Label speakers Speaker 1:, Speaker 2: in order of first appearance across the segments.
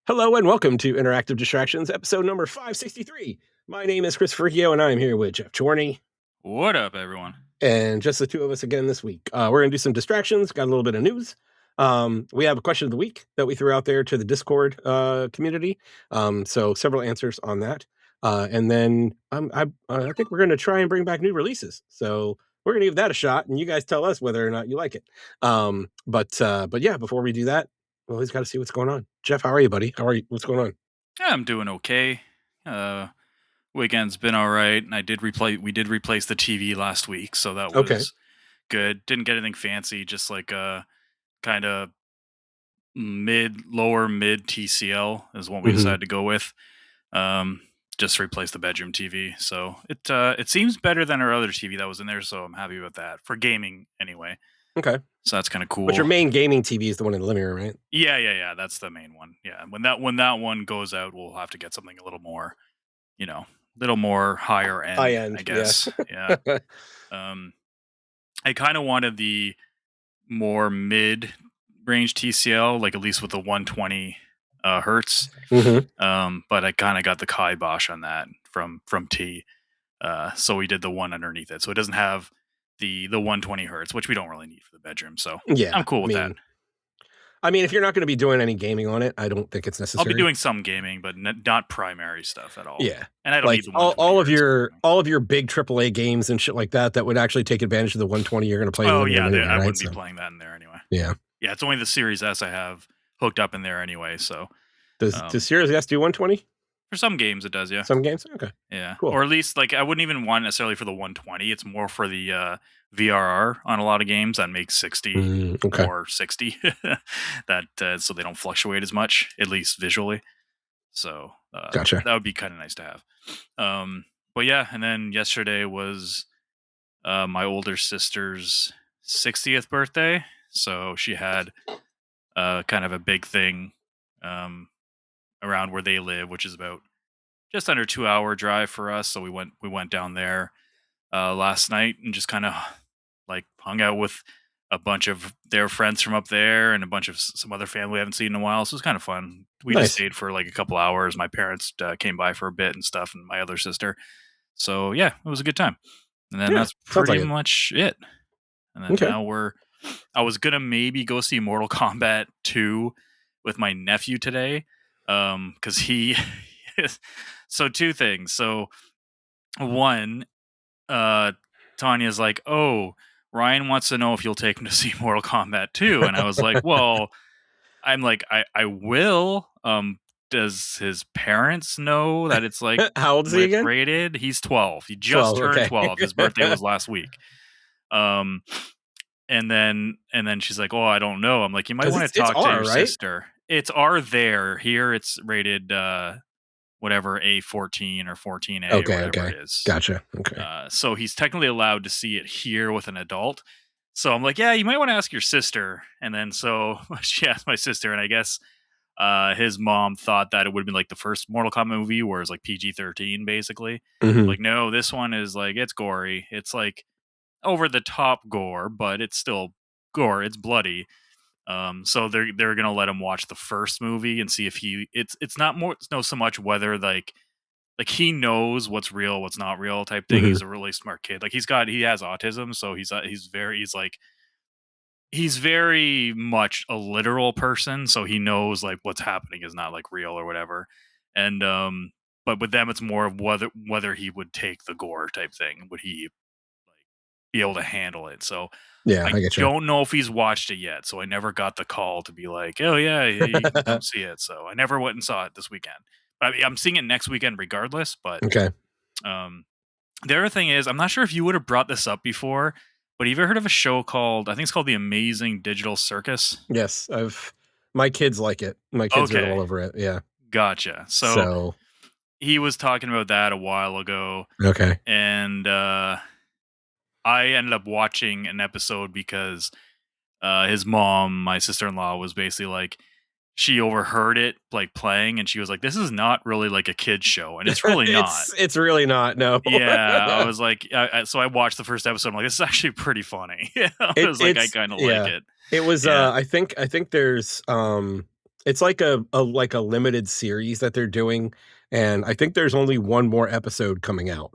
Speaker 1: Hello and welcome to Interactive Distractions, episode number 563. My name is Chris Fergio, and I'm here with Jeff Chorney.
Speaker 2: What up, everyone?
Speaker 1: And just the two of us again this week. We're going to do some distractions, got a little bit of news. We have a question of the week that we threw out there to the Discord community. So several answers on that. And then I think we're going to try and bring back new releases. So we're going to give that a shot, and you guys tell us whether or not you like it. But yeah, before we do that, we always got to see what's going on. Jeff, how are you, buddy? How are you? What's going on?
Speaker 2: Yeah, I'm doing okay. Weekend's been all right, and we did replace the TV last week, so that was good. Didn't get anything fancy, just like a kind of lower mid TCL is what we decided to go with. Just replace the bedroom TV, so it seems better than our other TV that was in there, so I'm happy with that for gaming anyway.
Speaker 1: Okay.
Speaker 2: So that's kind of cool.
Speaker 1: But your main gaming TV is the one in the living room, right?
Speaker 2: Yeah. That's the main one. Yeah. When that one goes out, we'll have to get something a little more, little more higher end, I guess. Yeah. I kind of wanted the more mid range TCL, like at least with the 120 hertz. But I kind of got the kibosh on that from T. So we did the one underneath it. So it doesn't have the 120 hertz, which we don't really need for the bedroom. So yeah, I'm cool with that.
Speaker 1: I mean, if you're not going to be doing any gaming on it, I don't think it's necessary.
Speaker 2: I'll be doing some gaming, but not primary stuff at all.
Speaker 1: Yeah,
Speaker 2: and I don't need the
Speaker 1: all of your big AAA games and shit like that would actually take advantage of the 120 you're going to play.
Speaker 2: Oh yeah, I wouldn't be playing that in there anyway.
Speaker 1: Yeah.
Speaker 2: It's only the Series S I have hooked up in there anyway. So
Speaker 1: does Series S do 120?
Speaker 2: For some games, it does, yeah.
Speaker 1: Some games? Okay.
Speaker 2: Yeah.
Speaker 1: Cool.
Speaker 2: Or at least, I wouldn't even want necessarily for the 120. It's more for the VRR on a lot of games that makes 60 or 60. So they don't fluctuate as much, at least visually. So
Speaker 1: gotcha.
Speaker 2: That would be kind of nice to have. But yeah, and then yesterday was my older sister's 60th birthday. So she had kind of a big thing around where they live, which is about just under 2-hour drive for us. So we went down there last night and just kind of hung out with a bunch of their friends from up there and a bunch of some other family we haven't seen in a while. So it was kind of fun. We just stayed for a couple hours. My parents came by for a bit and stuff, and my other sister. So yeah, it was a good time. And then that's pretty much it. And then now I was gonna maybe go see Mortal Kombat 2 with my nephew today. Because he so two things. So one, Tanya's like, oh, Ryan wants to know if you'll take him to see Mortal Kombat 2. And I was like, well, I will. Does his parents know that it's
Speaker 1: how old is he again?
Speaker 2: Rated? He's 12. He just turned 12. His birthday was last week. And then she's like, oh, I don't know. I'm like, you might want to talk to your sister. It's R there. Here it's rated whatever A14 or 14A or whatever it is.
Speaker 1: Gotcha. Okay.
Speaker 2: So he's technically allowed to see it here with an adult. So I'm like, yeah, you might want to ask your sister. And then so she asked my sister, and I guess his mom thought that it would have been the first Mortal Kombat movie where it's PG-13 basically. No, this one is it's gory. It's over the top gore, but it's still gore. It's bloody. So they're gonna let him watch the first movie and see if it's not so much whether he knows what's real, what's not real type thing. He's a really smart kid. He has autism, so he's very much a literal person. So he knows what's happening is not real or whatever. And but with them, it's more of whether he would take the gore type thing. Would he be able to handle it? So.
Speaker 1: Yeah,
Speaker 2: I don't know if he's watched it yet, so I never got the call to be like, oh yeah, you can come see it. So I never went and saw it this weekend. I'm seeing it next weekend regardless. But
Speaker 1: okay.
Speaker 2: The other thing is, I'm not sure if you would have brought this up before, but have you ever heard of a show called, I think it's called The Amazing Digital Circus?
Speaker 1: Yes, my kids like it. My kids are all over it. Yeah.
Speaker 2: Gotcha. So he was talking about that a while ago.
Speaker 1: Okay.
Speaker 2: And I ended up watching an episode because his mom, my sister-in-law, was basically she overheard it playing, and she was like, this is not really a kid's show, and it's really not.
Speaker 1: It's really not, no.
Speaker 2: Yeah, I was like, so I watched the first episode. I'm like, this is actually pretty funny. I was I kind of like it.
Speaker 1: It was, I think there's it's like a limited series that they're doing, and I think there's only one more episode coming out,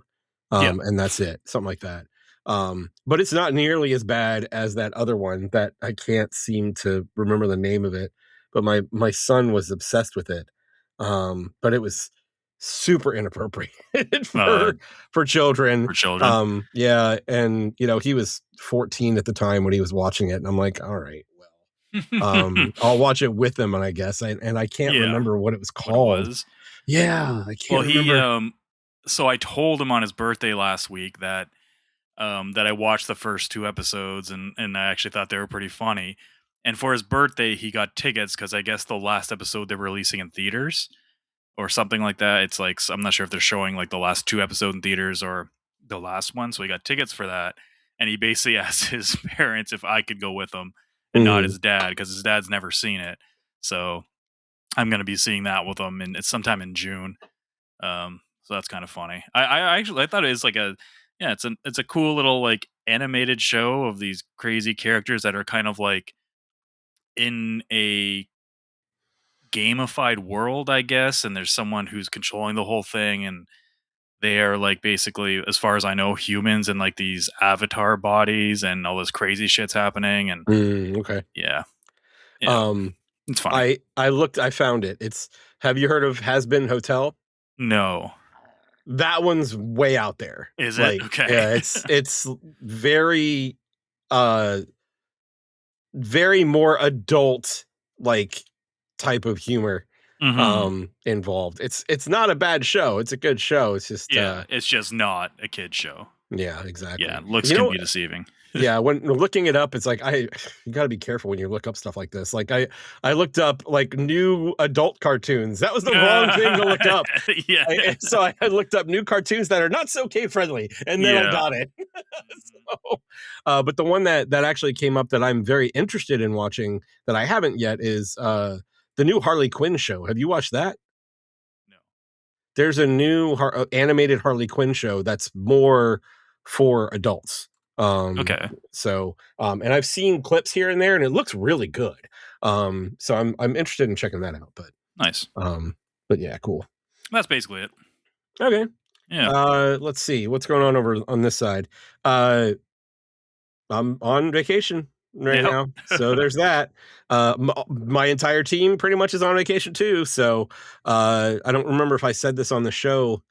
Speaker 2: Yeah.
Speaker 1: and that's it, something like that. But it's not nearly as bad as that other one that I can't seem to remember the name of it. But my son was obsessed with it, but it was super inappropriate
Speaker 2: Uh,
Speaker 1: for children.
Speaker 2: for children.
Speaker 1: Yeah, and he was 14 at the time when he was watching it, and I'm like, all right, I'll watch it with them, and I guess I can't
Speaker 2: Yeah.
Speaker 1: remember what it was
Speaker 2: What it
Speaker 1: called.
Speaker 2: was.
Speaker 1: Yeah, I
Speaker 2: Well,
Speaker 1: can't remember.
Speaker 2: so I told him on his birthday last week that I watched the first 2 episodes and I actually thought they were pretty funny. And for his birthday, he got tickets because I guess the last episode they were releasing in theaters or something like that. It's like I'm not sure if they're showing like the last 2 episodes in theaters or the last one. So he got tickets for that, and he basically asked his parents if I could go with him and not
Speaker 1: Mhm.
Speaker 2: his dad because his dad's never seen it. So I'm gonna be seeing that with him, and it's sometime in June. So that's kind of funny. I actually I thought it was like a yeah, it's a cool little like animated show of these crazy characters that are kind of like in a gamified world, I guess, and there's someone who's controlling the whole thing, and they are like basically, as far as I know, humans in like these avatar bodies, and all this crazy shit's happening, and
Speaker 1: Okay.
Speaker 2: yeah, yeah,
Speaker 1: Um,
Speaker 2: it's funny.
Speaker 1: I found it. Have you heard of Has Been Hotel?
Speaker 2: No,
Speaker 1: That one's way out there.
Speaker 2: is it
Speaker 1: Like,
Speaker 2: okay?
Speaker 1: yeah, it's very, uh, very more adult, like, type of humor,
Speaker 2: hmm
Speaker 1: involved. It's not a bad show. It's a good show. It's just,
Speaker 2: Yeah, it's just not a kid show.
Speaker 1: yeah,
Speaker 2: Yeah,
Speaker 1: exactly.
Speaker 2: looks
Speaker 1: You
Speaker 2: can
Speaker 1: know
Speaker 2: be deceiving.
Speaker 1: Yeah, when looking it up, it's like you gotta be careful when you look up stuff like this. Like I looked up like new adult cartoons. That was the wrong thing to look up.
Speaker 2: Yeah.
Speaker 1: So I looked up new cartoons that are not so kid friendly, and then I
Speaker 2: Yeah.
Speaker 1: got it.
Speaker 2: Mhm.
Speaker 1: So, but the one that actually came up that I'm very interested in watching that I haven't yet is the new Harley Quinn show. Have you watched that?
Speaker 2: No.
Speaker 1: There's a new animated Harley Quinn show that's more for adults. Um,
Speaker 2: Okay.
Speaker 1: and I've seen clips here and there, and it looks really good. So I'm interested in checking that out.
Speaker 2: Nice.
Speaker 1: Um, but yeah, cool.
Speaker 2: That's basically it.
Speaker 1: Okay.
Speaker 2: Yeah.
Speaker 1: Let's see what's going on over on this side. Uh, I'm on vacation right
Speaker 2: Yep.
Speaker 1: now, so there's that. My entire team pretty much is on vacation too. So I don't remember if I said this on the show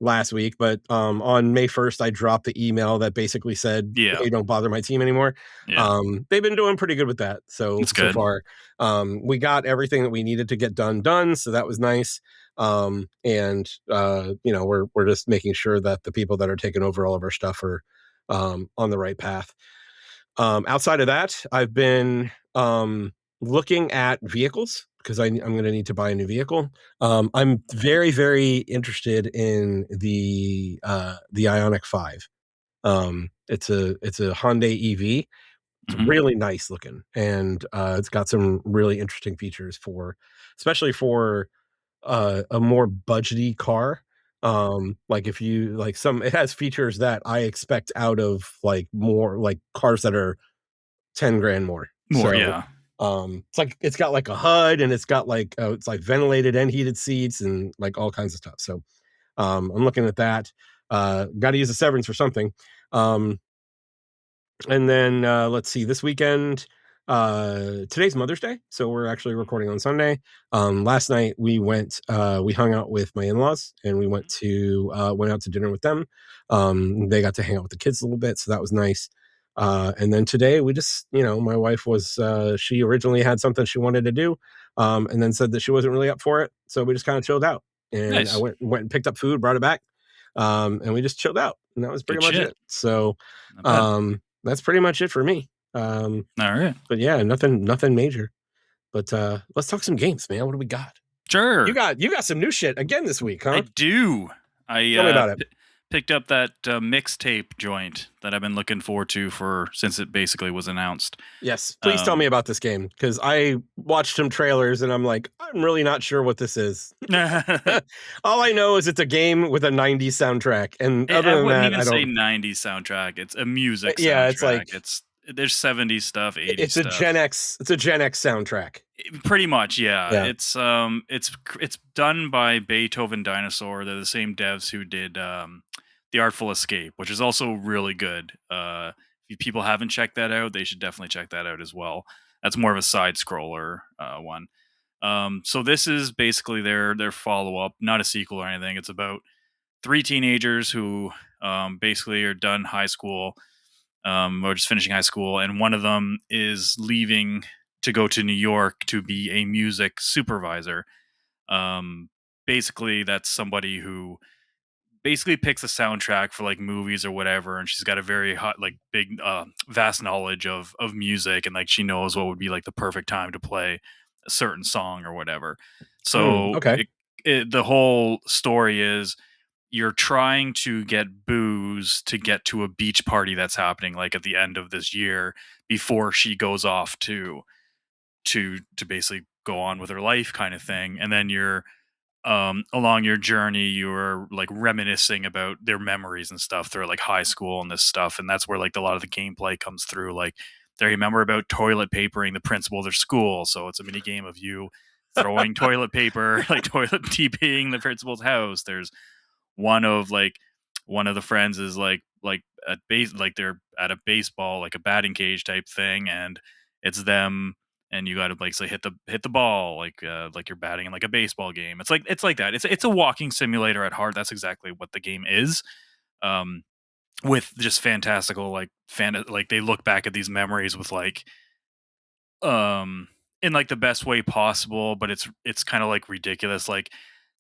Speaker 1: last week, but on May 1st, I dropped the email that basically said,
Speaker 2: Yeah.
Speaker 1: "Hey, don't bother my team anymore."
Speaker 2: Yeah.
Speaker 1: They've been doing pretty good with that. So
Speaker 2: It's
Speaker 1: so
Speaker 2: good.
Speaker 1: far, we got everything that we needed to get done. So that was nice. And we're just making sure that the people that are taking over all of our stuff are on the right path. Outside of that, I've been looking at vehicles because I'm going to need to buy a new vehicle. I'm very, very interested in the Ionic 5. It's a Hyundai EV. It's
Speaker 2: Mhm.
Speaker 1: really nice looking, and it's got some really interesting features especially for a more budgety car. Like if you like it has features that I expect out of like more like cars that are 10 grand more.
Speaker 2: More,
Speaker 1: So,
Speaker 2: yeah.
Speaker 1: it's got like a HUD, and it's like ventilated and heated seats and like all kinds of stuff. So, I'm looking at that. Got to use a severance for something. Um, and then let's see, this weekend, today's Mother's Day, so we're actually recording on Sunday. Last night we hung out with my in-laws, and we
Speaker 2: Mhm.
Speaker 1: went out to dinner with them. They got to hang out with the kids a little bit, so that was nice. And then today we just, my wife was she originally had something she wanted to do, and then said that she wasn't really up for it, so we just kind of chilled out. And I
Speaker 2: Nice.
Speaker 1: went and picked up food, brought it back, and we just chilled out, and that was pretty
Speaker 2: Good
Speaker 1: much
Speaker 2: shit.
Speaker 1: it. So
Speaker 2: Not bad.
Speaker 1: that's pretty much it for me.
Speaker 2: Alright.
Speaker 1: But yeah, nothing major. But let's talk some games, man. What do we got?
Speaker 2: Sure.
Speaker 1: You got some new shit again this week,
Speaker 2: I
Speaker 1: huh?
Speaker 2: do. I,
Speaker 1: Tell me about it.
Speaker 2: picked up that, Mixtape joint that I've been looking forward to since it basically was announced.
Speaker 1: Yes, please tell me
Speaker 2: Um
Speaker 1: about this game because I watched some trailers and I'm like, I'm really not sure what this is. All I know is it's a game with a '90s soundtrack, and
Speaker 2: I
Speaker 1: other than
Speaker 2: wouldn't
Speaker 1: that,
Speaker 2: even
Speaker 1: I
Speaker 2: say
Speaker 1: don't.
Speaker 2: '90s soundtrack, it's a music
Speaker 1: Yeah, it's
Speaker 2: soundtrack.
Speaker 1: like
Speaker 2: It's there's 70s stuff, 80s
Speaker 1: It's a Gen
Speaker 2: stuff.
Speaker 1: X. It's a Gen X soundtrack.
Speaker 2: Pretty much, yeah.
Speaker 1: Yeah.
Speaker 2: It's done by Beethoven Dinosaur. They're the same devs who did The Artful Escape, which is also really good. If people haven't checked that out, they should definitely check that out as well. That's more of a side scroller one. So this is basically their follow up, not a sequel or anything. It's about three teenagers who basically are done high school, or just finishing high school, and one of them is leaving to go to New York to be a music supervisor. Um, Basically, that's somebody who basically picks a soundtrack for like movies or whatever, and she's got a very hot, like big, vast knowledge of music, and like she knows what would be like the perfect time to play a certain song or whatever. So
Speaker 1: Okay.
Speaker 2: the whole story is you're trying to get booze to get to a beach party that's happening like at the end of this year before she goes off to basically go on with her life kind of thing. And then you're along your journey you're like reminiscing about their memories and stuff through like high school and this stuff, and that's where like a lot of the gameplay comes through. Like they remember about toilet papering the principal of their school, so it's a mini game of you throwing toilet paper, like toilet TPing the principal's house. There's one of the friends is like at base, like they're at a baseball, like a batting cage type thing, and it's them, and you got to like say hit the ball like you're batting in like a baseball game. It's like that. It's a walking simulator at heart. That's exactly what the game is. Um, with just fantastical like they look back at these memories with like um in like the best way possible, but it's kind of like ridiculous. Like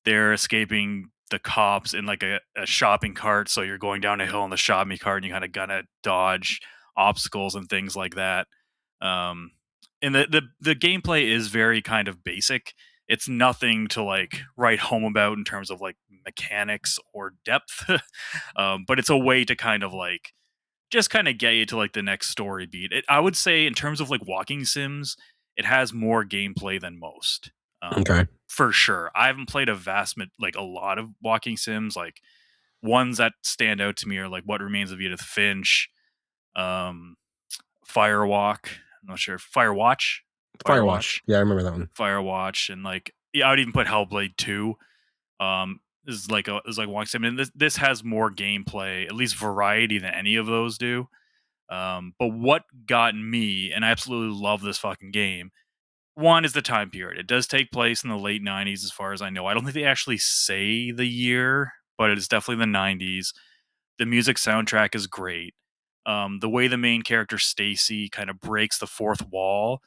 Speaker 2: they're escaping the cops in like a shopping cart, so you're going down a hill in the shopping cart and you kind of gotta dodge obstacles and things like that. um and the gameplay is very kind of basic. It's nothing to like write home about in terms of like mechanics or depth. But it's a way to kind of like just kind of get you to like the next story beat. I would say in terms of like walking sims, it has more gameplay than most.
Speaker 1: Okay.
Speaker 2: For sure. I haven't played like a lot of walking sims. Like ones that stand out to me are like What Remains of Edith Finch, um, Firewalk. I'm not sure.
Speaker 1: Firewatch. Yeah, I remember that one.
Speaker 2: Firewatch, and like yeah, I would even put Hellblade 2. Is like walking sim, and this has more gameplay, at least variety, than any of those do. But what got me, and I absolutely love this fucking game, one is the time period. It does take place in the late 90s, as far as I know. I don't think they actually say the year, but it is definitely the 90s. The music soundtrack is great. The way the main character, Stacy, kind of breaks the fourth wall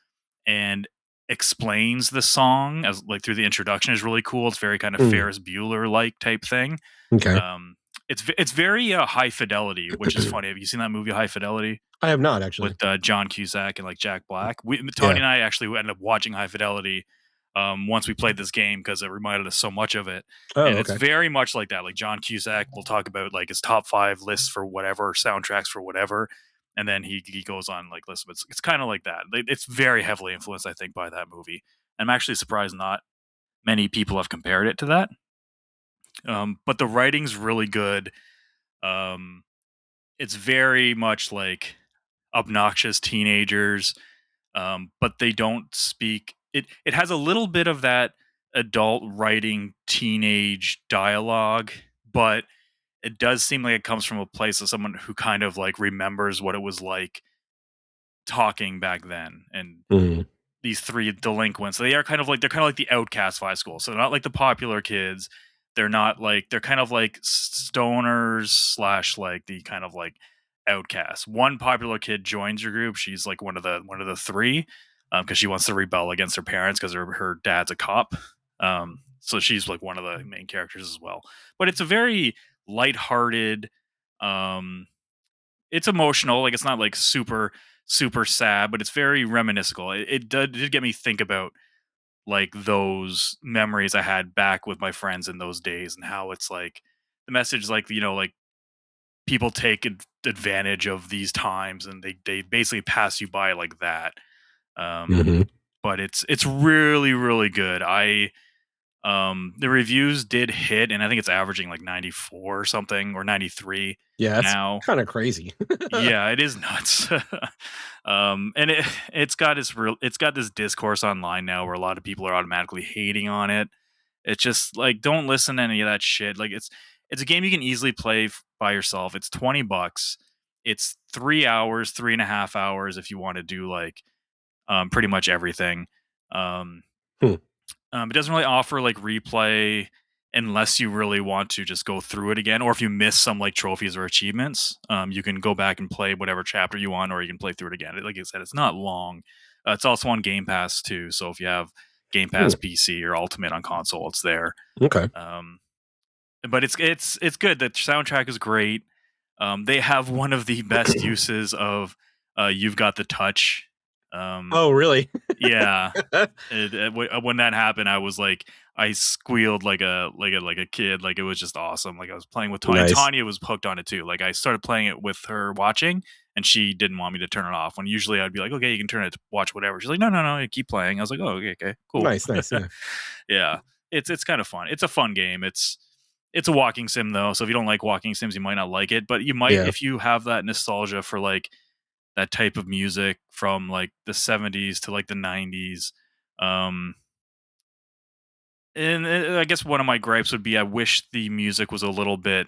Speaker 2: and explains the song as like through the introduction is really cool. It's very kind of
Speaker 1: Mm,
Speaker 2: Ferris Bueller like type thing.
Speaker 1: okay.
Speaker 2: Um, it's very high fidelity, which is funny. Have you seen that movie High Fidelity
Speaker 1: I have not
Speaker 2: with
Speaker 1: actually.
Speaker 2: John Cusack and like Jack Black? Tony
Speaker 1: Yeah.
Speaker 2: and I actually ended up watching High Fidelity once we played this game because it reminded us so much of it,
Speaker 1: Oh,
Speaker 2: and it's
Speaker 1: okay.
Speaker 2: very much like that. Like John Cusack will talk about like his top 5 lists for whatever, soundtracks for whatever, and then he goes on like list. It's kind of like that. It's very heavily influenced, I think, by that movie. I'm actually surprised not many people have compared it to that. But the writing's really good. Um, it's very much like obnoxious teenagers, but they don't speak. It has a little bit of that adult writing teenage dialogue, but it does seem like it comes from a place of someone who kind of like remembers what it was like talking back then. And
Speaker 1: Mm,
Speaker 2: these three delinquents, they're kind of like the outcast of high school. So they're not like the popular kids. They're kind of like stoners slash like the kind of like outcasts. One popular kid joins your group. She's like one of the three because she wants to rebel against her parents because her dad's a cop. So she's like one of the main characters as well. But it's a very lighthearted. Um, it's emotional. Like it's not like super sad, but it's very reminiscent. Did get me think about like those memories I had back with my friends in those days, and how it's like the message, like like people take advantage of these times, and they basically pass you by like that. Um,
Speaker 1: hmm
Speaker 2: but it's really really good. The reviews did hit, and I think it's averaging like 94 or something, or 93
Speaker 1: Yeah, that's
Speaker 2: now.
Speaker 1: kind of crazy.
Speaker 2: Yeah, it is nuts. And it's got this discourse online now where a lot of people are automatically hating on it. It's just like, don't listen to any of that shit. Like, it's a game you can easily play by yourself. It's $20. It's 3 hours, 3.5 hours if you want to do like pretty much everything. Um,
Speaker 1: Hmm.
Speaker 2: it doesn't really offer like replay unless you really want to just go through it again, or if you miss some like trophies or achievements, you can go back and play whatever chapter you want, or you can play through it again. Like I said, it's not long. It's also on Game Pass too, so if you have Game
Speaker 1: Hmm.
Speaker 2: Pass PC or Ultimate on console, it's there.
Speaker 1: Okay.
Speaker 2: Um, but it's good. The soundtrack is great. They have one of the best uses of "You've Got the Touch." Um,
Speaker 1: Oh, really?
Speaker 2: yeah, when that happened, I was like, I squealed like a kid. Like, it was just awesome. Like, I was playing with Tanya.
Speaker 1: Nice.
Speaker 2: Tanya was hooked on it too. Like, I started playing it with her watching, and she didn't want me to turn it off. When usually I'd be like, okay, you can turn it to watch whatever. She's like, no, no, no, you keep playing. I was like, oh, okay, cool.
Speaker 1: Nice. Nice. Yeah.
Speaker 2: Yeah, it's kind of fun. It's a fun game. It's a walking sim though, so if you don't like walking sims, you might not like it. But you might
Speaker 1: Yeah.
Speaker 2: if you have that nostalgia for like that type of music from like the 70s to like the 90s. Um, and I guess one of my gripes would be I wish the music was a little bit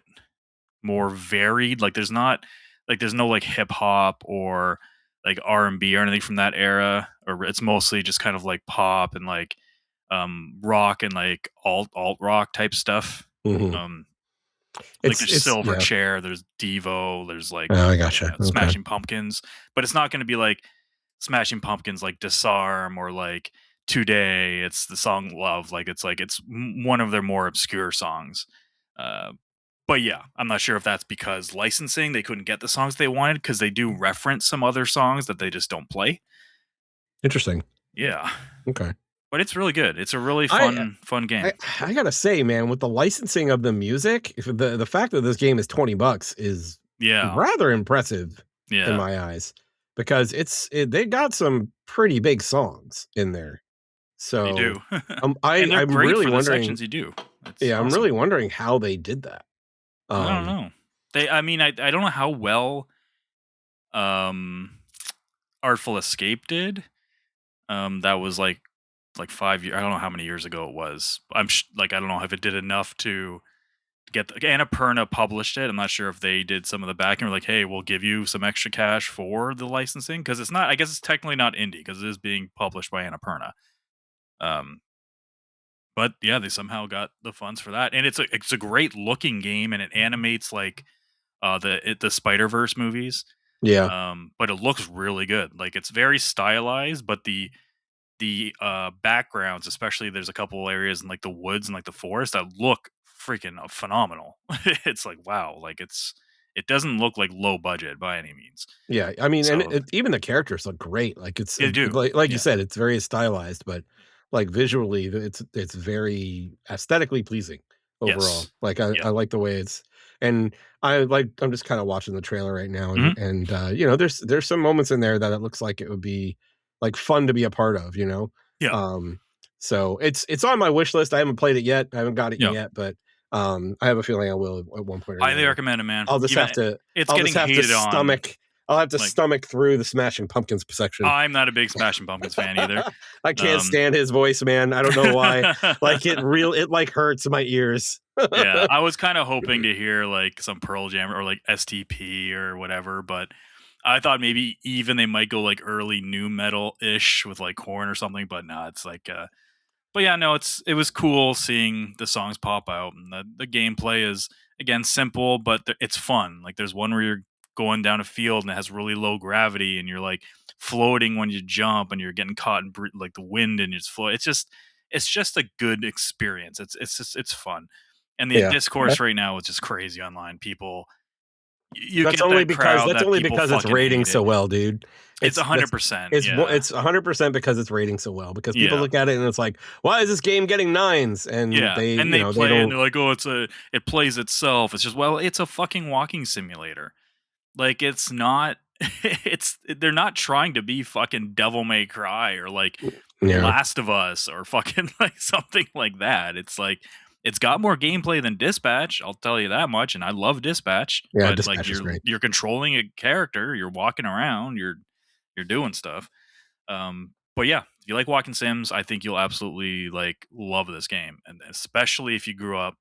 Speaker 2: more varied. Like, there's no like hip hop or like R&B or anything from that era, or it's mostly just kind of like pop and like rock and like alt rock type stuff.
Speaker 1: Hmm.
Speaker 2: Um, like, there's
Speaker 1: It's yeah.
Speaker 2: Silverchair, there's Devo, there's like
Speaker 1: Oh, I gotcha. Okay.
Speaker 2: Smashing Pumpkins, but it's not going to be like Smashing Pumpkins like Disarm or like Today. It's the song Love. Like it's one of their more obscure songs. Uh, but yeah, I'm not sure if that's because licensing they couldn't get the songs they wanted, because they do reference some other songs that they just don't play.
Speaker 1: Interesting.
Speaker 2: Yeah,
Speaker 1: Okay.
Speaker 2: but it's really good. It's a really
Speaker 1: I
Speaker 2: fun
Speaker 1: I
Speaker 2: game.
Speaker 1: I gotta say, man, with the licensing of the music, if the fact that this game is $20 is
Speaker 2: Yeah,
Speaker 1: rather impressive in
Speaker 2: yeah,
Speaker 1: my eyes, because they got some pretty big songs in there.
Speaker 2: they
Speaker 1: So
Speaker 2: do,
Speaker 1: I
Speaker 2: and they're
Speaker 1: I'm
Speaker 2: great
Speaker 1: really
Speaker 2: for the
Speaker 1: wondering.
Speaker 2: sections you do. It's
Speaker 1: Yeah, I'm really
Speaker 2: awesome.
Speaker 1: wondering how they did that.
Speaker 2: I don't
Speaker 1: Um,
Speaker 2: know. I mean, I don't know how well um Artful Escape did. That was like 5 years. I don't know how many years ago it was. Like, I don't know if it did enough to get Annapurna published it. I'm not sure if they did some of the backing. Or like, hey, we'll give you some extra cash for the licensing, because it's not. I guess it's technically not indie because it is being published by Annapurna. Um, but yeah, they somehow got the funds for that, and it's a great looking game, and it animates like the Spider Verse movies.
Speaker 1: yeah,
Speaker 2: But it looks really good. Like, it's very stylized, but the backgrounds, especially there's a couple areas in like the woods and like the forest that look freaking phenomenal. It's like, wow, like it doesn't look like low budget by any means.
Speaker 1: yeah. I mean, and
Speaker 2: So
Speaker 1: even the characters look great. Like
Speaker 2: they do.
Speaker 1: like you
Speaker 2: Yeah.
Speaker 1: said, it's very stylized, but like visually, it's very aesthetically pleasing overall.
Speaker 2: Yes.
Speaker 1: Like
Speaker 2: Yeah.
Speaker 1: I like the way it's, and I'm just kind of watching the trailer right now,
Speaker 2: Mhm.
Speaker 1: and there's some moments in there that it looks like it would be like fun to be a part of.
Speaker 2: Yeah.
Speaker 1: Um, so it's on my wish list. I haven't played it yet. I haven't got it
Speaker 2: Yeah.
Speaker 1: yet, but I have a feeling I will at one point or
Speaker 2: Highly
Speaker 1: another.
Speaker 2: recommend it, man.
Speaker 1: I'll just
Speaker 2: Even
Speaker 1: have to
Speaker 2: it's
Speaker 1: I'll
Speaker 2: getting
Speaker 1: just have to
Speaker 2: hated on.
Speaker 1: stomach I'll have to
Speaker 2: Like,
Speaker 1: stomach through the Smashing Pumpkins section.
Speaker 2: I'm not a big Smashing Pumpkins fan either.
Speaker 1: I can't
Speaker 2: Um,
Speaker 1: stand his voice, man. I don't know why. Like it like hurts my ears.
Speaker 2: yeah, I was kind of hoping to hear like some Pearl Jam or like STP or whatever, but I thought maybe even they might go like early new metal ish with like Korn or something. But no, it's like, but yeah, no, it was cool seeing the songs pop out, and the gameplay is again simple, but it's fun. Like, there's one where you're going down a field and it has really low gravity, and you're like floating when you jump, and you're getting caught in like the wind, and it's float. It's just a good experience. It's fun, and the
Speaker 1: Yeah. Okay.
Speaker 2: discourse right now is just crazy online. People, you get that crowd
Speaker 1: That's
Speaker 2: that
Speaker 1: only
Speaker 2: people
Speaker 1: because it's
Speaker 2: fucking
Speaker 1: rating
Speaker 2: hate it.
Speaker 1: so well, dude.
Speaker 2: It's
Speaker 1: It's that's
Speaker 2: 100%. Yeah,
Speaker 1: it's 100% because it's rating so well, because people
Speaker 2: yeah.
Speaker 1: look at it and it's like, "Why is this game getting nines?" And
Speaker 2: Yeah, and they
Speaker 1: they
Speaker 2: play it and
Speaker 1: don't.
Speaker 2: they're like, "Oh, it plays itself." It's just, well, it's a fucking walking simulator. Like, it's not they're not trying to be fucking Devil May Cry or like
Speaker 1: Yeah.
Speaker 2: Last of Us or fucking like something like that. It's like it's got more gameplay than Dispatch, I'll tell you that much, and I love Dispatch,
Speaker 1: Yeah,
Speaker 2: but like
Speaker 1: Dispatch is great.
Speaker 2: you're controlling a character, you're walking around, you're doing stuff. But yeah, if you like walking sims, I think you'll absolutely like love this game, and especially if you grew up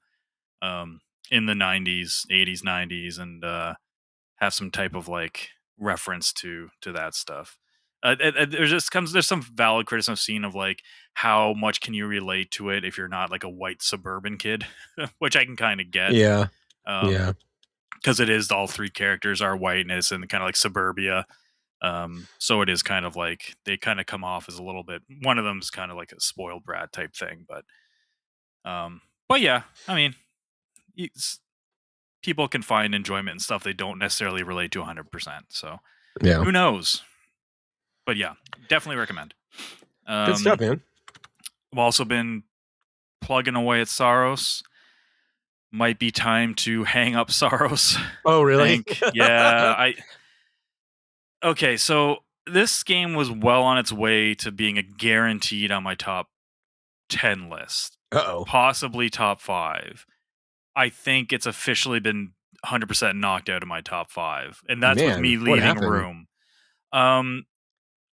Speaker 2: um, in the 90s, 80s, 90s, and have some type of like reference to that stuff. There's some valid criticism I've seen of like how much can you relate to it if you're not like a white suburban kid, which I can kind of get.
Speaker 1: Yeah.
Speaker 2: Um,
Speaker 1: Yeah.
Speaker 2: because it is all three characters are whiteness and kind of like suburbia. So it is kind of like they kind of come off as a little bit. One of them's kind of like a spoiled brat type thing, but yeah, I mean, it's, people can find enjoyment in stuff they don't necessarily relate to 100%. So
Speaker 1: Yeah.
Speaker 2: who knows? But yeah, definitely recommend.
Speaker 1: Good stuff, man.
Speaker 2: I've also been plugging away at Saros. Might be time to hang up Saros.
Speaker 1: Oh, really?
Speaker 2: Yeah, okay, so this game was well on its way to being a guaranteed on my top 10 list,
Speaker 1: Uh-oh.
Speaker 2: possibly top 5. I think it's officially been 100% knocked out of my top 5, and that's with
Speaker 1: Man,
Speaker 2: me
Speaker 1: what
Speaker 2: leaving
Speaker 1: happened?
Speaker 2: room.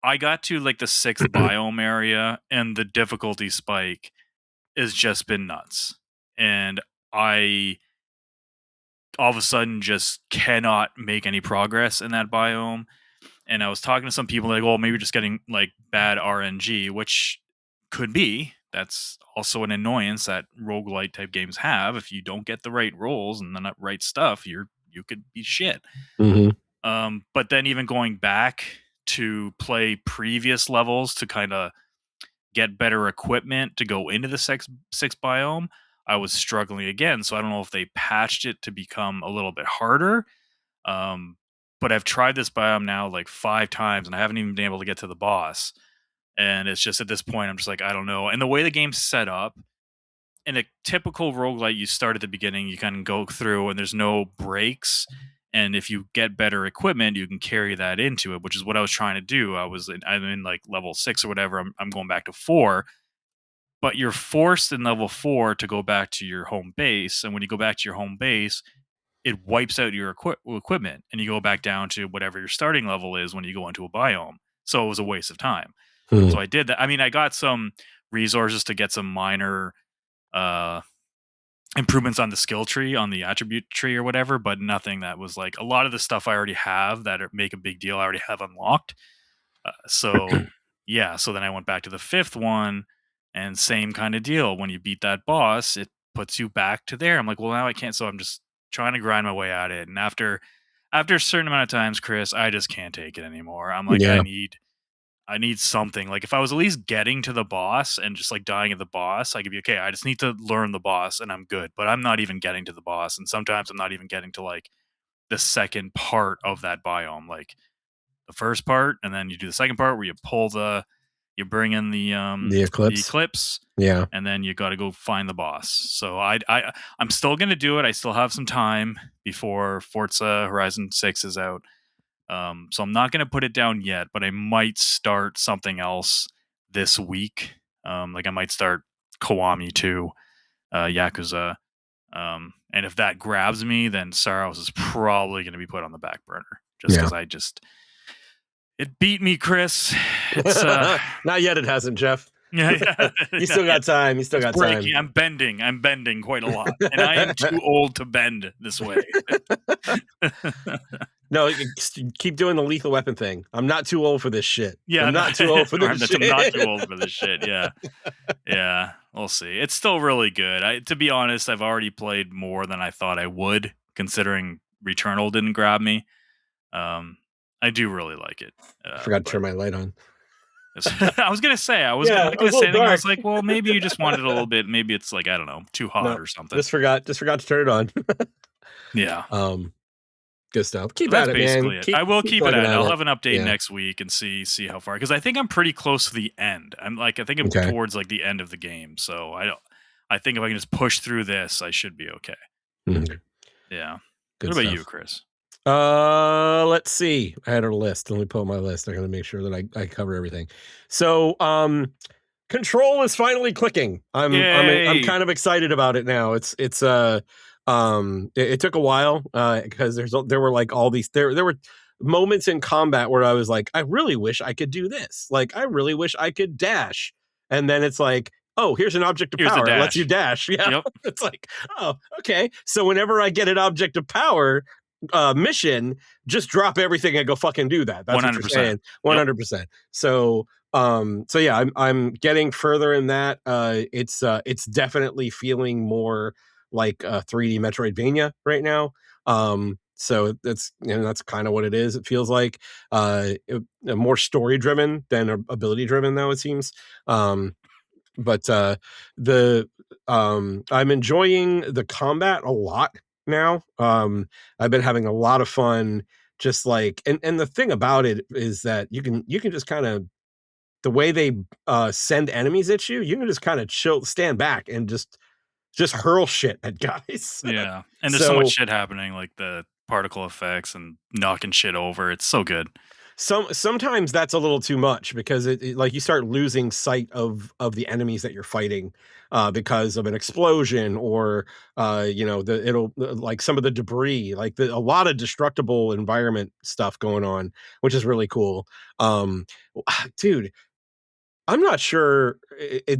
Speaker 2: I got to like the 6th biome area, and the difficulty spike has just been nuts. And I all of a sudden just cannot make any progress in that biome. And I was talking to some people like, well, maybe just getting like bad RNG, which could be. That's also an annoyance that roguelite type games have. If you don't get the right rolls and the right stuff, you could be shit.
Speaker 1: Mm-hmm.
Speaker 2: But then even going back to play previous levels to kind of get better equipment to go into the six biome, I was struggling again. So I don't know if they patched it to become a little bit harder. But I've tried this biome now like 5 times and I haven't even been able to get to the boss. And it's just at this point, I'm just like, I don't know. And the way the game's set up, in a typical roguelite, you start at the beginning, you kind of go through and there's no breaks. And if you get better equipment, you can carry that into it, which is what I was trying to do. I'm in like level 6 or whatever. I'm going back to 4, but you're forced in level 4 to go back to your home base. And when you go back to your home base, it wipes out your equipment and you go back down to whatever your starting level is when you go into a biome. So it was a waste of time. So I did that. I mean, I got some resources to get some minor improvements on the skill tree, on the attribute tree or whatever, but nothing that was like a lot of the stuff I already have that make a big deal. I already have unlocked. So yeah, so then I went back to the 5th one and same kind of deal. When you beat that boss, it puts you back to there. I'm like, well, now I can't. So I'm just trying to grind my way at it. And after a certain amount of times, Chris, I just can't take it anymore. I'm like,
Speaker 1: Yeah.
Speaker 2: I need something. Like if I was at least getting to the boss and just like dying at the boss, I could be okay. I just need to learn the boss and I'm good. But I'm not even getting to the boss. And sometimes I'm not even getting to like the second part of that biome, like the first part, and then you do the second part where you bring in the eclipse.
Speaker 1: Yeah.
Speaker 2: And then you got to go find the boss. So I'm still going to do it. I still have some time before Forza Horizon 6 is out. So I'm not going to put it down yet, but I might start something else this week. Like I might start Kiwami 2, Yakuza. And if that grabs me, then Saros is probably going to be put on the back burner just because it beat me, Chris. It's
Speaker 1: not yet. It hasn't, Geoff.
Speaker 2: Yeah.
Speaker 1: You still got time. You still got time.
Speaker 2: I'm bending quite a lot, and I am too old to bend this way.
Speaker 1: No, keep doing the lethal weapon thing. I'm not too old for this shit.
Speaker 2: Yeah,
Speaker 1: I'm not too old for this shit.
Speaker 2: I'm not too old for this shit. Yeah, yeah. We'll see. It's still really good. To be honest, I've already played more than I thought I would, considering Returnal didn't grab me. I do really like it.
Speaker 1: I forgot to turn my light on.
Speaker 2: I was gonna say I was gonna say anything. I was like, well, maybe you just wanted a little bit. Maybe it's like I don't know, too hot or something.
Speaker 1: Just forgot to turn it on.
Speaker 2: Yeah.
Speaker 1: Good stuff. Keep at it, man.
Speaker 2: I will keep it at it. I'll have an update next week and see how far, because I think I'm pretty close to the end. I think I'm towards like the end of the game. So I think if I can just push through this, I should be okay.
Speaker 1: Mm-hmm.
Speaker 2: Yeah.
Speaker 1: Good
Speaker 2: what about
Speaker 1: stuff.
Speaker 2: you, Chris?
Speaker 1: Let's see. I had a list. Let me pull up my list. I'm gonna make sure that I cover everything. So, Control is finally clicking. I'm
Speaker 2: Yay!
Speaker 1: kind of excited about it now. It took a while because there were like all these there were moments in combat where I was like, I really wish I could do this. Like, I really wish I could dash. And then it's like, oh, here's an object of
Speaker 2: Here's the
Speaker 1: power. It lets you
Speaker 2: dash.
Speaker 1: dash. Yeah.
Speaker 2: Yep.
Speaker 1: It's like, oh, okay. So whenever I get an object of power mission, just drop everything and go fucking do that. That's what you're
Speaker 2: 100%.
Speaker 1: saying.
Speaker 2: Yep.
Speaker 1: 100%. So yeah, I'm getting further in that. It's definitely feeling more like a 3D Metroidvania right now. So that's kind of what it is. It feels like more story driven than ability driven, though, it seems. But the I'm enjoying the combat a lot now. I've been having a lot of fun, just like, and the thing about it is that you can just kind of, the way they send enemies at you, you can just kind of stand back and just hurl shit at guys.
Speaker 2: Yeah. And there's so much
Speaker 1: So
Speaker 2: shit happening, like the particle effects and knocking shit over. It's so good.
Speaker 1: sometimes that's a little too much because like you start losing sight of the enemies that you're fighting because of an explosion or it'll like some of the debris, like a lot of destructible environment stuff going on, which is really cool. um Dude, I'm not sure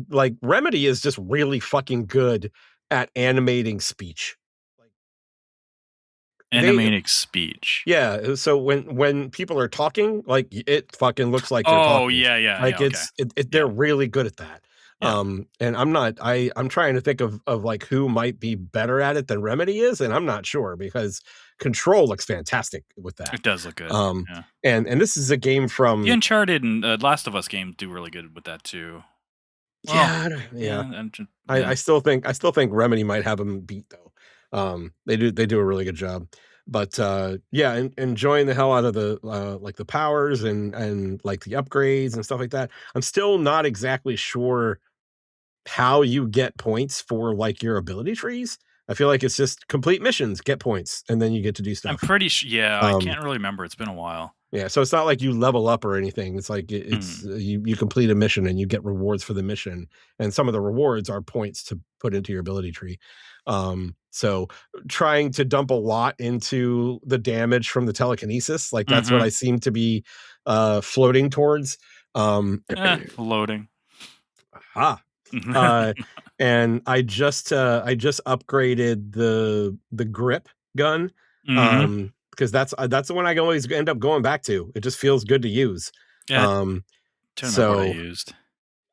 Speaker 1: like Remedy is just really fucking good at animating speech. Like they
Speaker 2: Animating speech.
Speaker 1: Yeah, so when people are talking, like, it fucking looks like they're
Speaker 2: Oh,
Speaker 1: talking.
Speaker 2: yeah, yeah,
Speaker 1: Like,
Speaker 2: yeah, okay.
Speaker 1: they're
Speaker 2: Yeah,
Speaker 1: really good at that.
Speaker 2: yeah.
Speaker 1: And I'm trying to think of, like, who might be better at it than Remedy is, and I'm not sure because Control looks fantastic with that.
Speaker 2: It does look good.
Speaker 1: Um,
Speaker 2: Yeah.
Speaker 1: and this is a game
Speaker 2: The
Speaker 1: from
Speaker 2: Uncharted and Last of Us games do really good with that too. Well,
Speaker 1: yeah, I don't yeah.
Speaker 2: yeah, and
Speaker 1: I
Speaker 2: yeah.
Speaker 1: still think Remedy might have them beat though. They do a really good job. But yeah, enjoying the hell out of the like the powers and like the upgrades and stuff like that. I'm still not exactly sure how you get points for like your ability trees. I feel like it's just complete missions, get points, and then you get to do
Speaker 2: I'm
Speaker 1: stuff.
Speaker 2: pretty sure. Yeah, I
Speaker 1: Um,
Speaker 2: can't really remember. It's been a while.
Speaker 1: yeah, so it's not like you level up or anything. It's like
Speaker 2: Hmm.
Speaker 1: you complete a mission and you get rewards for the mission, and some of the rewards are points to put into your ability tree. So trying to dump a lot into the damage from the telekinesis, like that's what
Speaker 2: Mm-hmm.
Speaker 1: I seem to be floating towards. Um,
Speaker 2: Loading.
Speaker 1: ah, uh, and I just upgraded the grip gun,
Speaker 2: Mm-hmm.
Speaker 1: because that's the one I always end up going back to. It just feels good to use.
Speaker 2: Yeah,
Speaker 1: Um,
Speaker 2: trying to remember what I
Speaker 1: so
Speaker 2: used.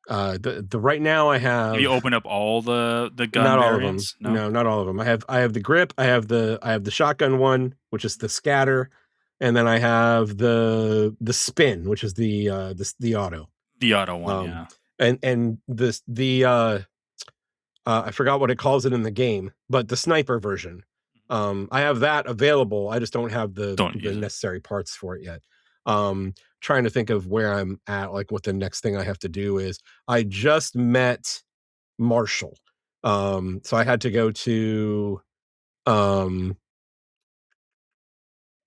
Speaker 1: the right now I
Speaker 2: Have you
Speaker 1: have
Speaker 2: opened up all the gun
Speaker 1: not all of them.
Speaker 2: variants? No.
Speaker 1: No, not all of them. I have the grip. I have the shotgun one, which is the scatter, and then I have the spin, which is the auto.
Speaker 2: The auto one,
Speaker 1: Um,
Speaker 2: yeah.
Speaker 1: and this the I forgot what it calls it in the game, but the sniper version. I have that available. I just don't have the
Speaker 2: Don't
Speaker 1: the
Speaker 2: use it.
Speaker 1: necessary parts for it yet. Trying to think of where I'm at, like what the next thing I have to do is. I just met Marshall. So I had to go to um